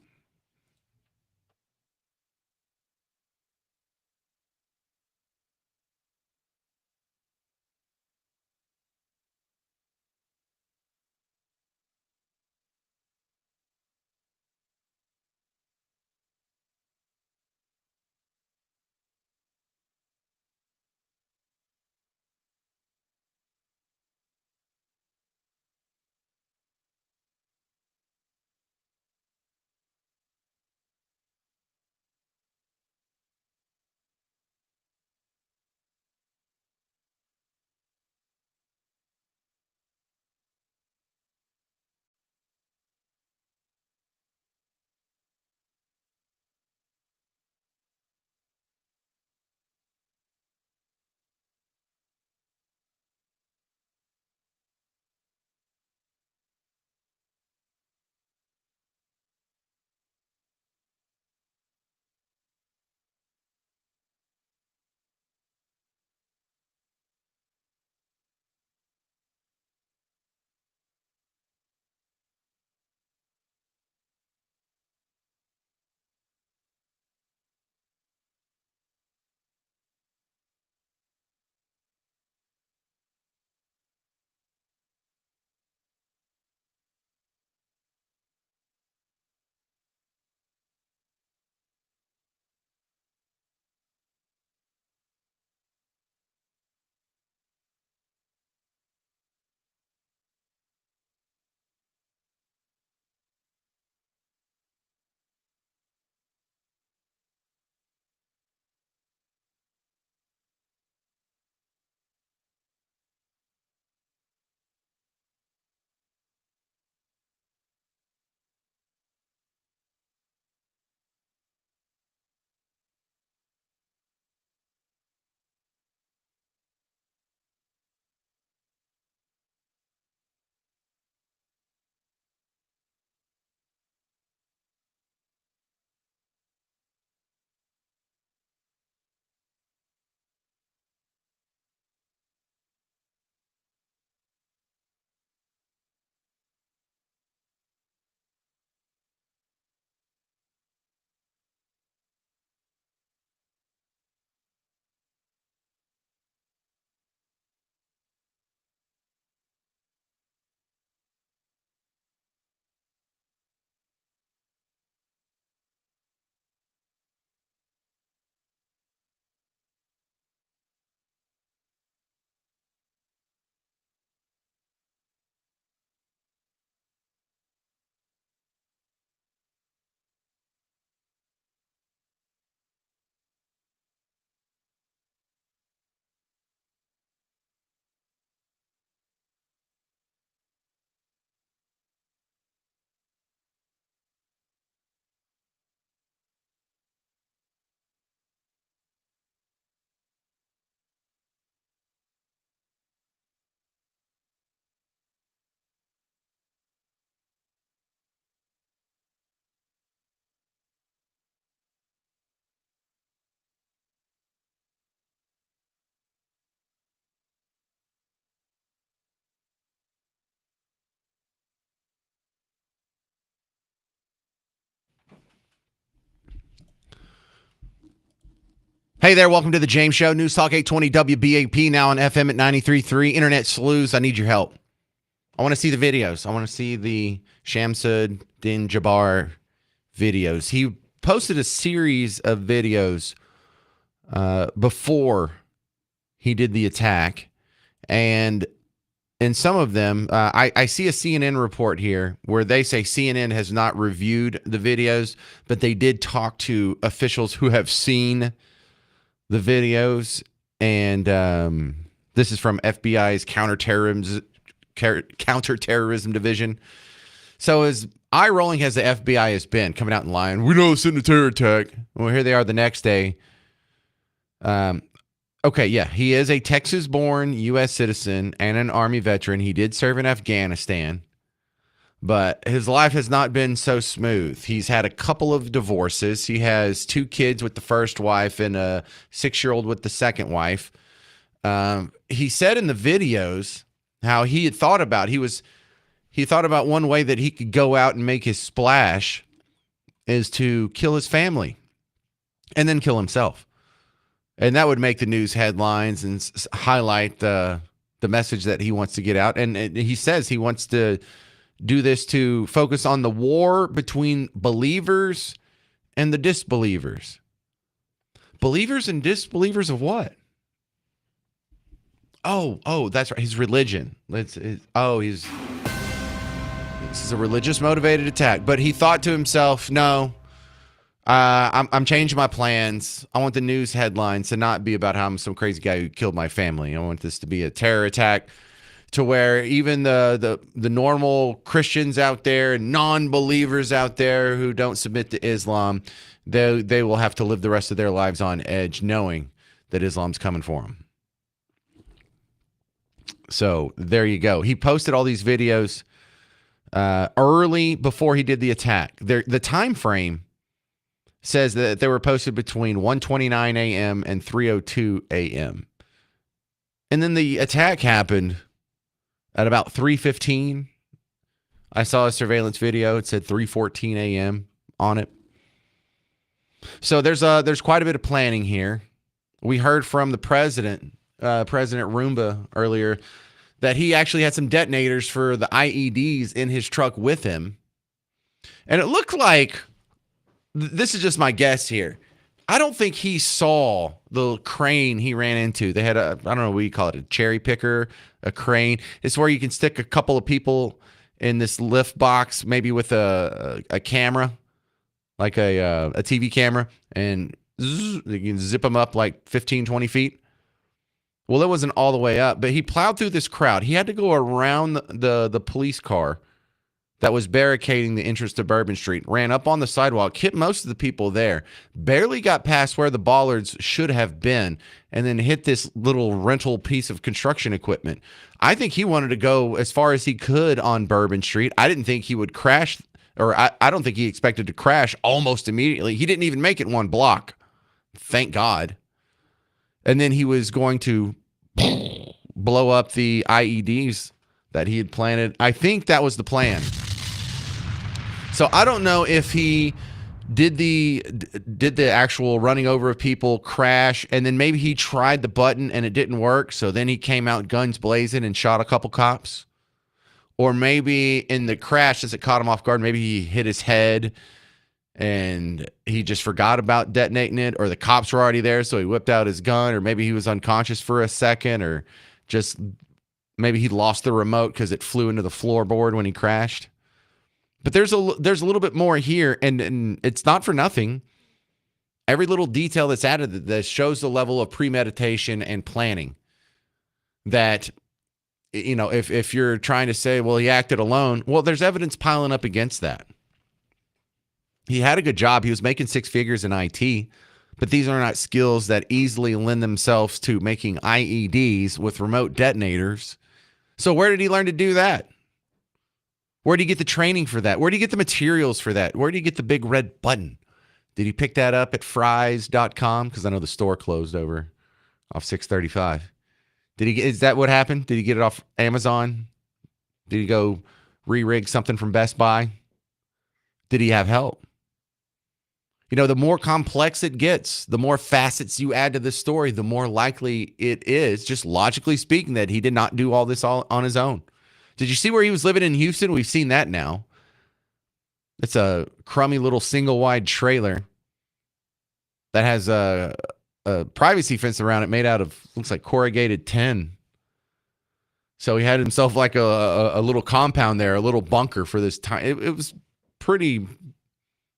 Hey there, welcome to the James Show. News Talk 820 WBAP, now on FM at 93.3. Internet sleuths, I need your help. I want to see the videos. I want to see the Shamsud Din Jabbar videos. He posted a series of videos before he did the attack. And in some of them, I see a CNN report here where they say CNN has not reviewed the videos, but they did talk to officials who have seen the videos. And this is from FBI's counterterrorism division. So as eye-rolling as the FBI has been, coming out and lying, we know it's in a terror attack. Well, here they are the next day. Okay, yeah, he is a Texas-born U.S. citizen and an Army veteran. He did serve in Afghanistan, but his life has not been so smooth. He's had a couple of divorces. He has 2 kids with the first wife and a 6-year-old with the second wife. He said in the videos how he had thought about, he thought about one way that he could go out and make his splash is to kill his family and then kill himself. And that would make the news headlines and highlight the message that he wants to get out. And he says he wants to do this to focus on the war between believers and the disbelievers. Believers and disbelievers of what? Oh, that's right. His religion. This is a religious motivated attack. But he thought to himself, no, I'm changing my plans. I want the news headlines to not be about how I'm some crazy guy who killed my family. I want this to be a terror attack to where even the normal Christians out there, non-believers out there who don't submit to Islam, they will have to live the rest of their lives on edge knowing that Islam's coming for them. So there you go. He posted all these videos early before he did the attack. The time frame says that they were posted between 1:29 a.m. and 3:02 a.m. And then the attack happened at about 3:15. I saw a surveillance video. It said 3:14 a.m. on it. So there's quite a bit of planning here. We heard from the president, President Roomba, earlier that he actually had some detonators for the IEDs in his truck with him. And it looked like, this is just my guess here, I don't think he saw the crane he ran into. They had I don't know what you call it, a cherry picker, a crane. It's where you can stick a couple of people in this lift box, maybe with a camera, like a TV camera, and you can zip them up like 15, 20 feet. Well, it wasn't all the way up, but he plowed through this crowd. He had to go around the police car that was barricading the entrance to Bourbon Street, ran up on the sidewalk, hit most of the people there, barely got past where the bollards should have been, and then hit this little rental piece of construction equipment. I think he wanted to go as far as he could on Bourbon Street. I didn't think he would crash, or I don't think he expected to crash almost immediately. He didn't even make it 1 block. Thank God. And then he was going to blow up the IEDs that he had planted. I think that was the plan. So I don't know if he did the actual running over of people, crash, and then maybe he tried the button and it didn't work. So then he came out guns blazing and shot a couple cops. Or maybe in the crash, as it caught him off guard, maybe he hit his head and he just forgot about detonating it, or the cops were already there, so he whipped out his gun, or maybe he was unconscious for a second, or just maybe he lost the remote because it flew into the floorboard when he crashed. But there's a little bit more here, and it's not for nothing. Every little detail that's added that shows the level of premeditation and planning. That, you know, if you're trying to say, well, he acted alone, well, there's evidence piling up against that. He had a good job. He was making 6 figures in IT, but these are not skills that easily lend themselves to making IEDs with remote detonators. So where did he learn to do that? Where did he get the training for that? Where did he get the materials for that? Where did he get the big red button? Did he pick that up at fries.com? Because I know the store closed over off 635. Is that what happened? Did he get it off Amazon? Did he go re-rig something from Best Buy? Did he have help? You know, the more complex it gets, the more facets you add to the story, the more likely it is, just logically speaking, that he did not do all this all on his own. Did you see where he was living in Houston? We've seen that now. It's a crummy little single wide trailer that has a privacy fence around it made out of, looks like corrugated tin. So he had himself like a little compound there, a little bunker for this time. It was pretty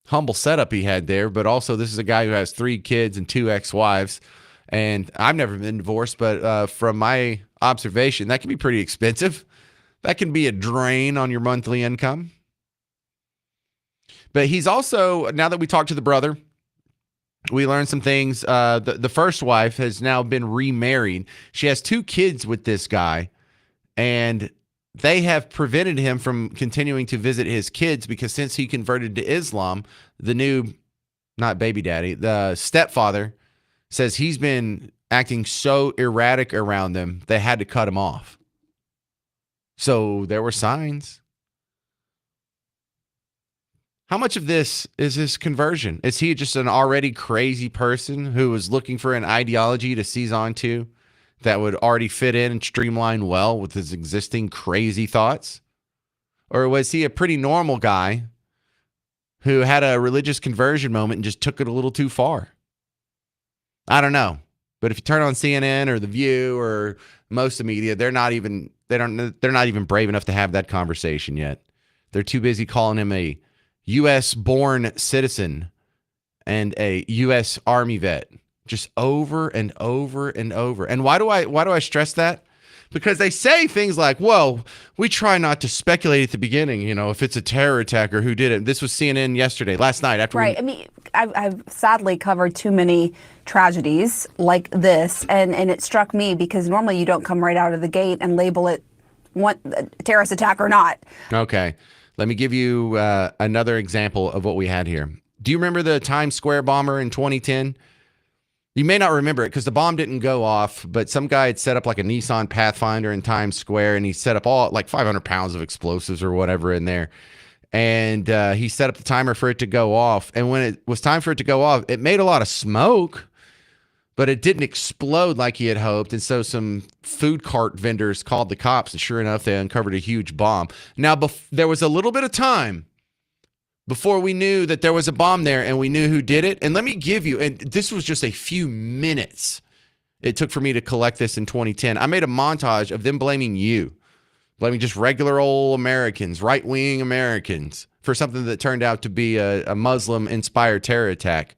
humble setup he had there, but also this is a guy who has 3 kids and 2 ex-wives. And I've never been divorced, but from my observation, that can be pretty expensive. That can be a drain on your monthly income. But he's also, now that we talked to the brother, we learned some things. The first wife has now been remarried. She has 2 kids with this guy, and they have prevented him from continuing to visit his kids because since he converted to Islam, the new, not baby daddy, the stepfather says he's been acting so erratic around them, they had to cut him off. So there were signs. How much of this is his conversion? Is he just an already crazy person who was looking for an ideology to seize onto that would already fit in and streamline well with his existing crazy thoughts? Or was he a pretty normal guy who had a religious conversion moment and just took it a little too far? I don't know. But if you turn on CNN or The View or most of the media, they're not even brave enough to have that conversation yet. They're too busy calling him a U.S.-born citizen and a U.S. Army vet, just over and over and over. And why do I stress that? Because they say things like, "Well, we try not to speculate at the beginning, you know, if it's a terror attack or who did it." This was CNN last night. After right. I mean, I've sadly covered too many tragedies like this, and it struck me because normally you don't come right out of the gate and label it a terrorist attack or not. Okay. Let me give you another example of what we had here. Do you remember the Times Square bomber in 2010? You may not remember it because the bomb didn't go off, but some guy had set up like a Nissan Pathfinder in Times Square, and he set up all like 500 pounds of explosives or whatever in there. And he set up the timer for it to go off. And when it was time for it to go off, it made a lot of smoke, but it didn't explode like he had hoped. And so some food cart vendors called the cops, and sure enough, they uncovered a huge bomb. Now, there was a little bit of time before we knew that there was a bomb there and we knew who did it. And let me give you, and this was just a few minutes it took for me to collect this in 2010. I made a montage of them blaming just regular old Americans, right-wing Americans, for something that turned out to be a Muslim-inspired terror attack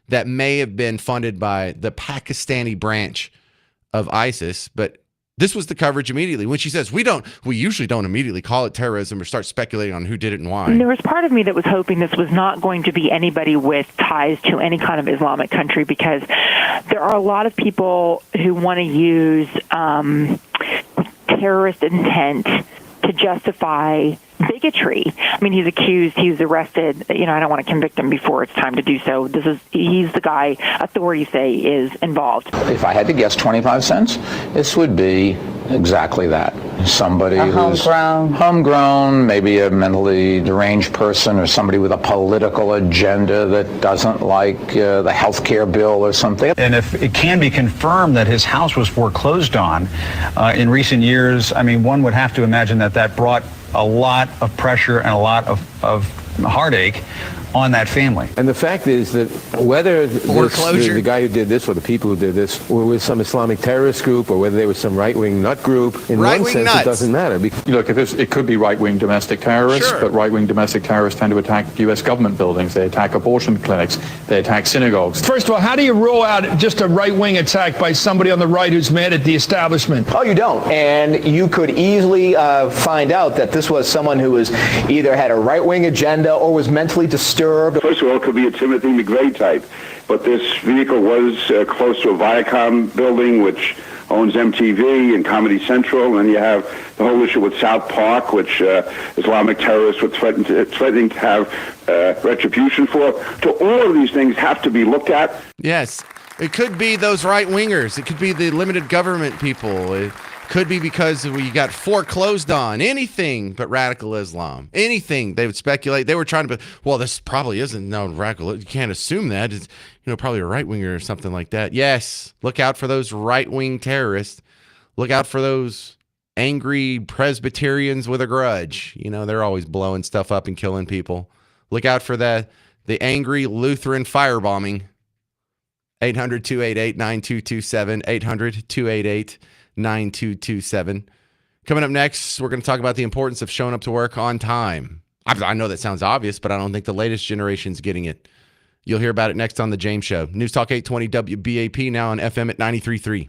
that may have been funded by the Pakistani branch of ISIS. But this was the coverage immediately. When she says, we usually don't immediately call it terrorism or start speculating on who did it and why. And there was part of me that was hoping this was not going to be anybody with ties to any kind of Islamic country, because there are a lot of people who want to use terrorist intent to justify bigotry. I mean, he's arrested. You know, I don't want to convict him before it's time to do so. He's the guy authorities say is involved. If I had to guess 25 cents, this would be exactly that. Somebody who's homegrown, maybe a mentally deranged person or somebody with a political agenda that doesn't like the health care bill or something. And if it can be confirmed that his house was foreclosed on in recent years, I mean, one would have to imagine that brought a lot of pressure and a lot of heartache on that family. And the fact is that whether the guy who did this or the people who did this were with some Islamic terrorist group or whether they were some right-wing nut group, in one sense it doesn't matter. Look, it could be right-wing domestic terrorists, but right-wing domestic terrorists tend to attack U.S. government buildings. They attack abortion clinics. They attack synagogues. First of all, how do you rule out just a right-wing attack by somebody on the right who's mad at the establishment? Oh, you don't. And you could easily find out that this was someone who was either had a right-wing agenda or was mentally disturbed. First of all, it could be a Timothy McVeigh type, but this vehicle was close to a Viacom building, which owns MTV and Comedy Central, and you have the whole issue with South Park, which Islamic terrorists were threatening to have retribution for. So all of these things have to be looked at. Yes, it could be those right-wingers. It could be the limited government people. Could be because we got foreclosed on anything but radical Islam. Anything they would speculate. They were trying to, well, this probably isn't no radical. You can't assume that. It's, probably a right winger or something like that. Yes, look out for those right wing terrorists. Look out for those angry Presbyterians with a grudge. They're always blowing stuff up and killing people. Look out for the angry Lutheran firebombing. 800-288-9227. 800-288-9227. Coming up next, we're going to talk about the importance of showing up to work on time. I know that sounds obvious, but I don't think the latest generation's getting it. You'll hear about it next on The James Show. News Talk 820 WBAP, now on FM at 93.3.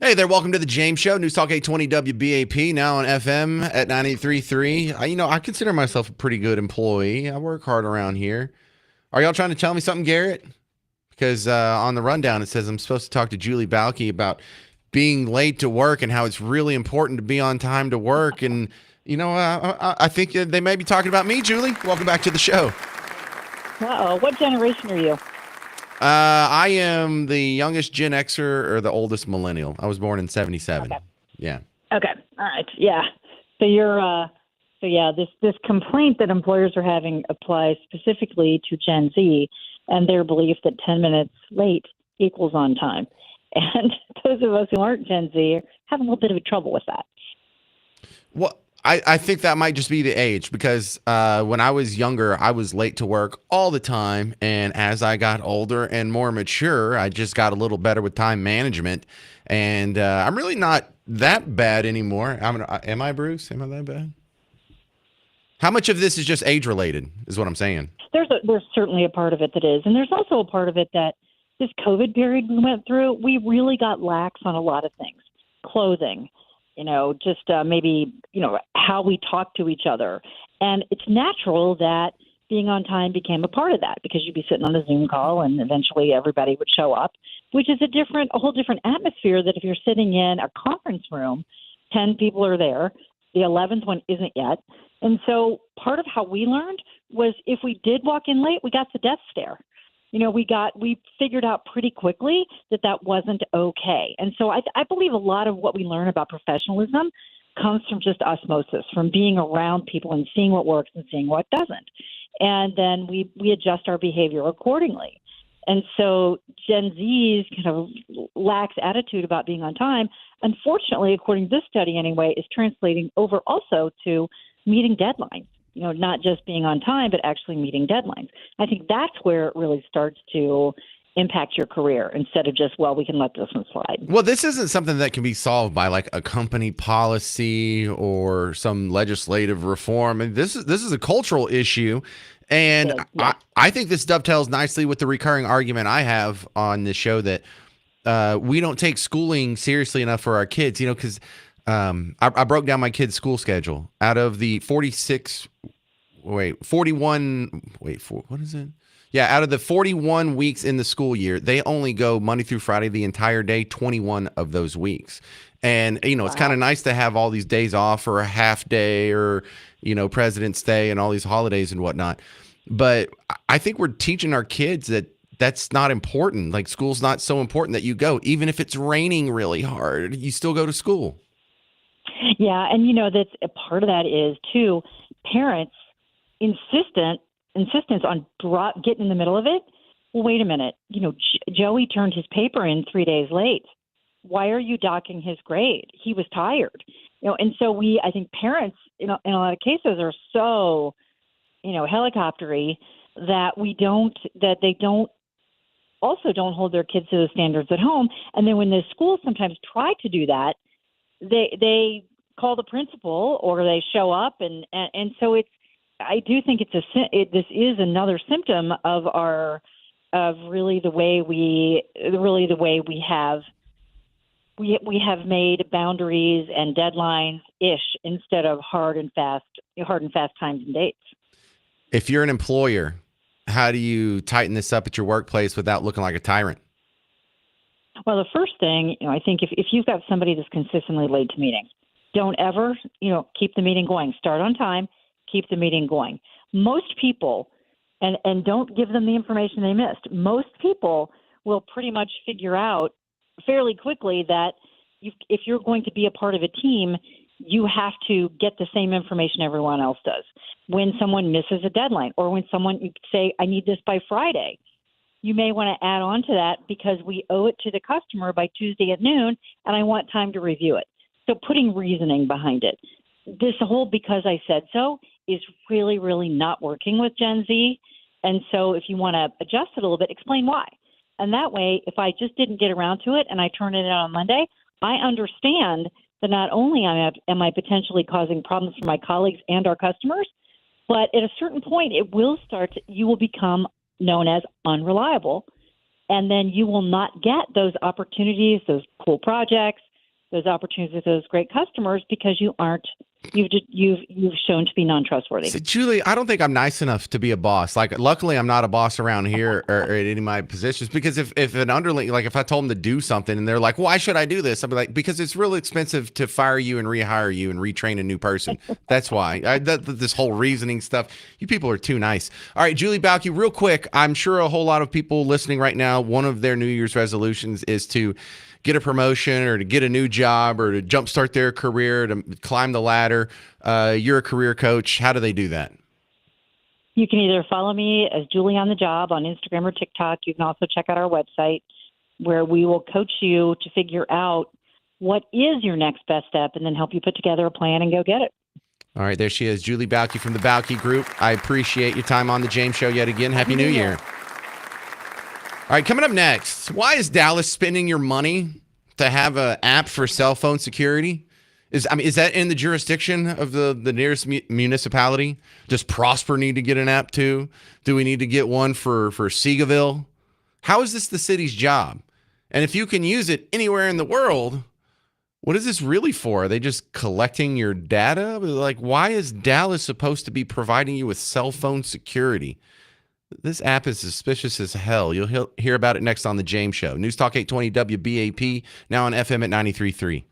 Hey there, welcome to the James Show, News Talk 820 WBAP, now on FM at 93.3. I consider myself a pretty good employee. I work hard around here. Are y'all trying to tell me something, Garrett? Because on the rundown, it says I'm supposed to talk to Julie Balke about being late to work and how it's really important to be on time to work. And, I think they may be talking about me, Julie. Welcome back to the show. Uh-oh. What generation are you? I am the youngest Gen Xer or the oldest millennial. I was born in 77. Okay. Yeah. Okay. All right. Yeah. So you're, this complaint that employers are having applies specifically to Gen Z and their belief that 10 minutes late equals on time. And those of us who aren't Gen Z have a little bit of trouble with that. Well, I think that might just be the age because when I was younger, I was late to work all the time. And as I got older and more mature, I just got a little better with time management. And I'm really not that bad anymore. Am I, Bruce? Am I that bad? How much of this is just age related is what I'm saying. There's certainly a part of it that is. And there's also a part of it that this COVID period we went through, we really got lax on a lot of things. Clothing, maybe how we talk to each other. And it's natural that being on time became a part of that because you'd be sitting on a Zoom call and eventually everybody would show up, which is a whole different atmosphere that if you're sitting in a conference room, 10 people are there, the 11th one isn't yet. And so part of how we learned was if we did walk in late, we got the death stare. We figured out pretty quickly that wasn't okay. And so I believe a lot of what we learn about professionalism comes from just osmosis, from being around people and seeing what works and seeing what doesn't. And then we adjust our behavior accordingly. And so Gen Z's kind of lax attitude about being on time, unfortunately, according to this study anyway, is translating over also to meeting deadlines. Not just being on time, but actually meeting deadlines. I think that's where it really starts to impact your career instead of just, we can let this one slide. Well, this isn't something that can be solved by like a company policy or some legislative reform. And this is a cultural issue. And yeah. I think this dovetails nicely with the recurring argument I have on this show that we don't take schooling seriously enough for our kids, because I broke down my kid's school schedule. Out of the out of the 41 weeks in the school year, they only go Monday through Friday the entire day, 21 of those weeks. And, it's kind of nice to have all these days off or a half day or, President's Day and all these holidays and whatnot. But I think we're teaching our kids that that's not important. Like school's not so important that you go, even if it's raining really hard, you still go to school. Yeah, and that's a part of that is too parents' insistence on getting in the middle of it. Well, wait a minute. Joey turned his paper in 3 days late. Why are you docking his grade? He was tired. And so I think parents, in a lot of cases, are so, helicoptery that they don't hold their kids to the standards at home. And then when the schools sometimes try to do that, they call the principal or they show up and so I do think this is another symptom of the way we have made boundaries and deadlines instead of hard and fast times and dates. If you're an employer, how do you tighten this up at your workplace without looking like a tyrant? Well, the first thing, I think if you've got somebody that's consistently late to meetings, don't ever, keep the meeting going. Start on time, keep the meeting going. Most people, and don't give them the information they missed, most people will pretty much figure out fairly quickly that if you're going to be a part of a team, you have to get the same information everyone else does. When someone misses a deadline or when you say, I need this by Friday, you may want to add on to that because we owe it to the customer by Tuesday at noon, and I want time to review it. So putting reasoning behind it. This whole because I said so is really, really not working with Gen Z. And so if you want to adjust it a little bit, explain why. And that way, if I just didn't get around to it and I turn it in on Monday, I understand that not only am I potentially causing problems for my colleagues and our customers, but at a certain point, you will become known as unreliable, and then you will not get those opportunities, those cool projects, those opportunities with those great customers because you've shown to be non-trustworthy. So, Julie, I don't think I'm nice enough to be a boss. Like, luckily, I'm not a boss around here or at any of my positions, because if an underling, like if I told them to do something and they're like, why should I do this? I'd be like, because it's really expensive to fire you and rehire you and retrain a new person. That's why. This whole reasoning stuff, you people are too nice. All right, Julie Balke, real quick, I'm sure a whole lot of people listening right now, one of their New Year's resolutions is to get a promotion or to get a new job or to jumpstart their career, to climb the ladder. You're a career coach. How do they do that? You can either follow me as Julie on the Job on Instagram or TikTok. You can also check out our website where we will coach you to figure out what is your next best step and then help you put together a plan and go get it. All right, there she is, Julie Balke from the Balke Group. I appreciate your time on the James Show yet again. Happy New Year. All right, coming up next, why is Dallas spending your money to have an app for cell phone security? Is that in the jurisdiction of the nearest municipality? Does Prosper need to get an app too? Do we need to get one for Seagoville? How is this the city's job? And if you can use it anywhere in the world, what is this really for? Are they just collecting your data? Like, why is Dallas supposed to be providing you with cell phone security? This app is suspicious as hell. You'll hear about it next on The James Show. News Talk 820 WBAP, now on FM at 93.3.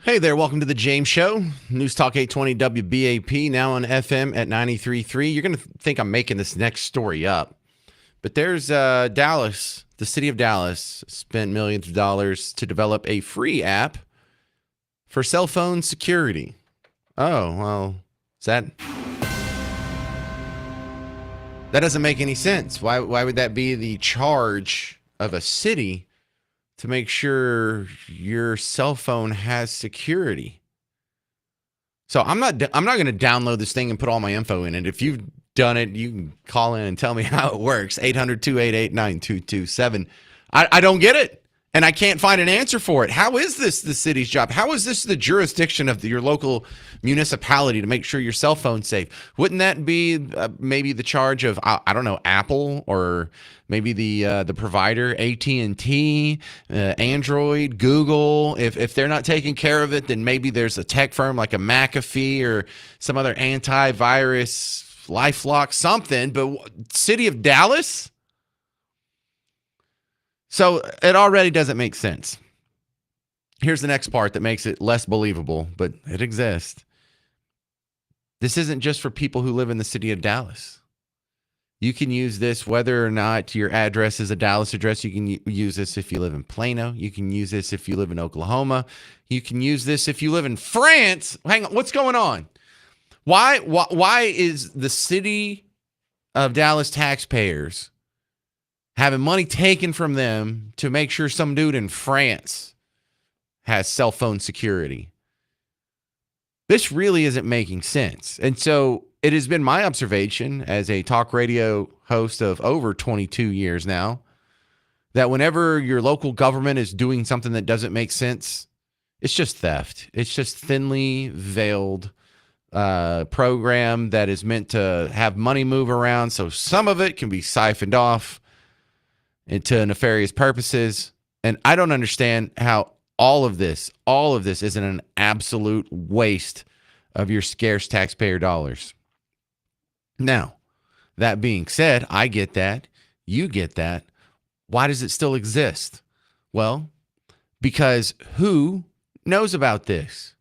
Hey there, welcome to the James Show. News Talk 820 WBAP, now on FM at 93.3. You're going to think I'm making this next story up. But there's Dallas, the city of Dallas, spent millions of dollars to develop a free app for cell phone security. Oh, well, that doesn't make any sense. Why would that be the charge of a city to make sure your cell phone has security? So I'm not going to download this thing and put all my info in it. If you've done it, you can call in and tell me how it works. 800-288-9227. I don't get it. And I can't find an answer for it. How is this the city's job? How is this the jurisdiction of your local municipality to make sure your cell phone's safe? Wouldn't that be maybe the charge of, I don't know, Apple, or maybe the provider, AT&T, Android, Google? If they're not taking care of it, then maybe there's a tech firm like a McAfee or some other antivirus, LifeLock, something. But city of Dallas? So it already doesn't make sense. Here's the next part that makes it less believable, but it exists. This isn't just for people who live in the city of Dallas. You can use this whether or not your address is a Dallas address. You can use this if you live in Plano. You can use this if you live in Oklahoma. You can use this if you live in France. Hang on, what's going on? Why is the city of Dallas taxpayers having money taken from them to make sure some dude in France has cell phone security? This really isn't making sense. And so it has been my observation as a talk radio host of over 22 years now that whenever your local government is doing something that doesn't make sense, it's just theft. It's just thinly veiled program that is meant to have money move around so some of it can be siphoned off into nefarious purposes. And I don't understand how all of this isn't an absolute waste of your scarce taxpayer dollars. Now, that being said, I get that. You get that. Why does it still exist? Well, because who knows about this?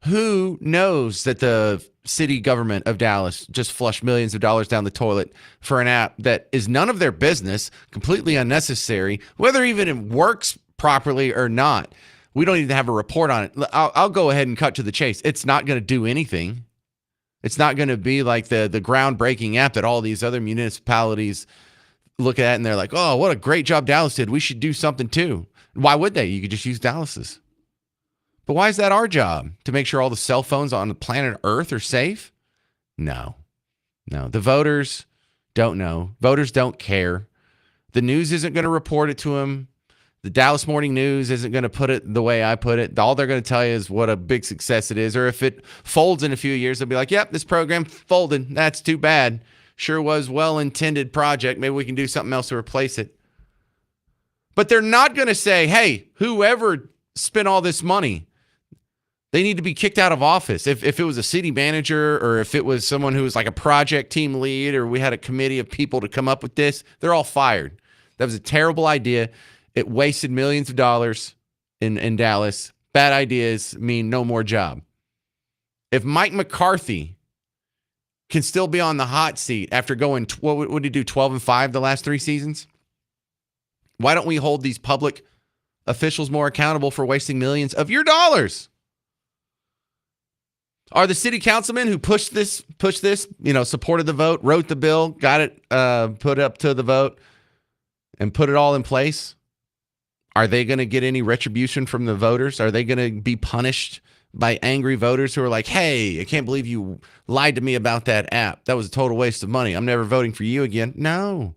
Who knows that the city government of Dallas just flushed millions of dollars down the toilet for an app that is none of their business, completely unnecessary, whether even it works properly or not? We don't even have a report on it. I'll go ahead and cut to the chase. It's not going to do anything. It's not going to be like the groundbreaking app that all these other municipalities look at and they're like, oh, what a great job Dallas did. We should do something too. Why would they? You could just use Dallas's. But why is that our job? To make sure all the cell phones on the planet Earth are safe? No. The voters don't know. Voters don't care. The news isn't going to report it to them. The Dallas Morning News isn't going to put it the way I put it. All they're going to tell you is what a big success it is. Or if it folds in a few years, they'll be like, yep, this program folded. That's too bad. Sure was well-intended project. Maybe we can do something else to replace it. But they're not going to say, hey, whoever spent all this money, they need to be kicked out of office. If it was a city manager or if it was someone who was like a project team lead or we had a committee of people to come up with this, they're all fired. That was a terrible idea. It wasted millions of dollars in Dallas. Bad ideas mean no more job. If Mike McCarthy can still be on the hot seat after going, what did he do, 12-5 the last 3 seasons? Why don't we hold these public officials more accountable for wasting millions of your dollars? Are the city councilmen who pushed this, supported the vote, wrote the bill, got it put up to the vote, and put it all in place, are they going to get any retribution from the voters? Are they going to be punished by angry voters who are like, hey, I can't believe you lied to me about that app. That was a total waste of money. I'm never voting for you again. No,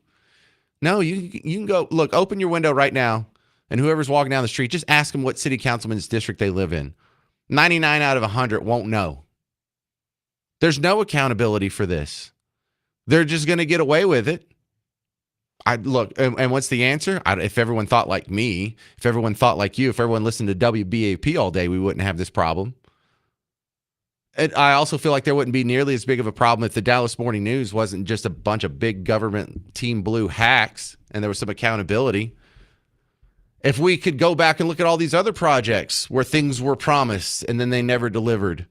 you can go, look, open your window right now, and whoever's walking down the street, just ask them what city councilman's district they live in. 99 out of 100 won't know. There's no accountability for this. They're just going to get away with it. And what's the answer? If everyone thought like me, if everyone thought like you, if everyone listened to WBAP all day, we wouldn't have this problem. And I also feel like there wouldn't be nearly as big of a problem if the Dallas Morning News wasn't just a bunch of big government Team Blue hacks and there was some accountability. If we could go back and look at all these other projects where things were promised and then they never delivered,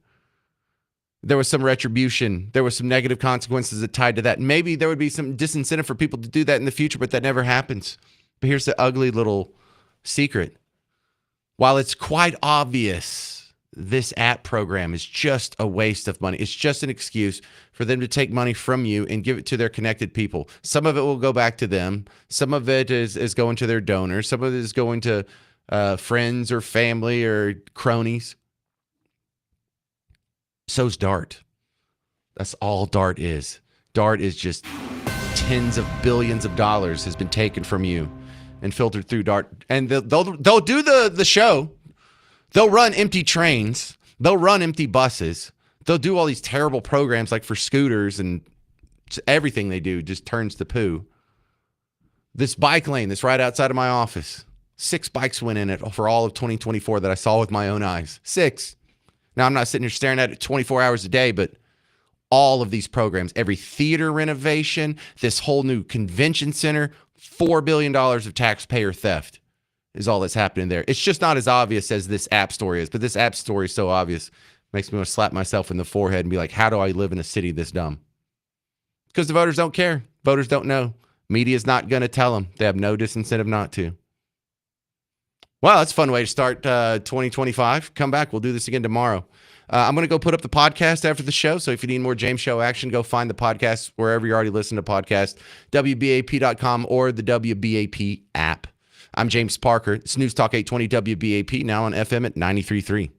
there was some retribution, there was some negative consequences that tied to that. Maybe there would be some disincentive for people to do that in the future, but that never happens. But here's the ugly little secret. While it's quite obvious this app program is just a waste of money, it's just an excuse for them to take money from you and give it to their connected people. Some of it will go back to them. Some of it is going to their donors. Some of it is going to friends or family or cronies. So's Dart. That's all Dart is. Dart is just tens of billions of dollars has been taken from you and filtered through Dart. And they'll do the show. They'll run empty trains. They'll run empty buses. They'll do all these terrible programs like for scooters, and everything they do just turns to poo. This bike lane that's right outside of my office, 6 bikes went in it for all of 2024 that I saw with my own eyes. 6. Now, I'm not sitting here staring at it 24 hours a day, but all of these programs, every theater renovation, this whole new convention center, $4 billion of taxpayer theft is all that's happening there. It's just not as obvious as this app story is, but this app story is so obvious. Makes me want to slap myself in the forehead and be like, how do I live in a city this dumb? Because the voters don't care. Voters don't know. Media's not going to tell them. They have no disincentive not to. Well, that's a fun way to start 2025. Come back. We'll do this again tomorrow. I'm going to go put up the podcast after the show. So if you need more James Show action, go find the podcast wherever you already listen to podcasts, WBAP.com or the WBAP app. I'm James Parker. It's News Talk 820 WBAP, now on FM at 93.3.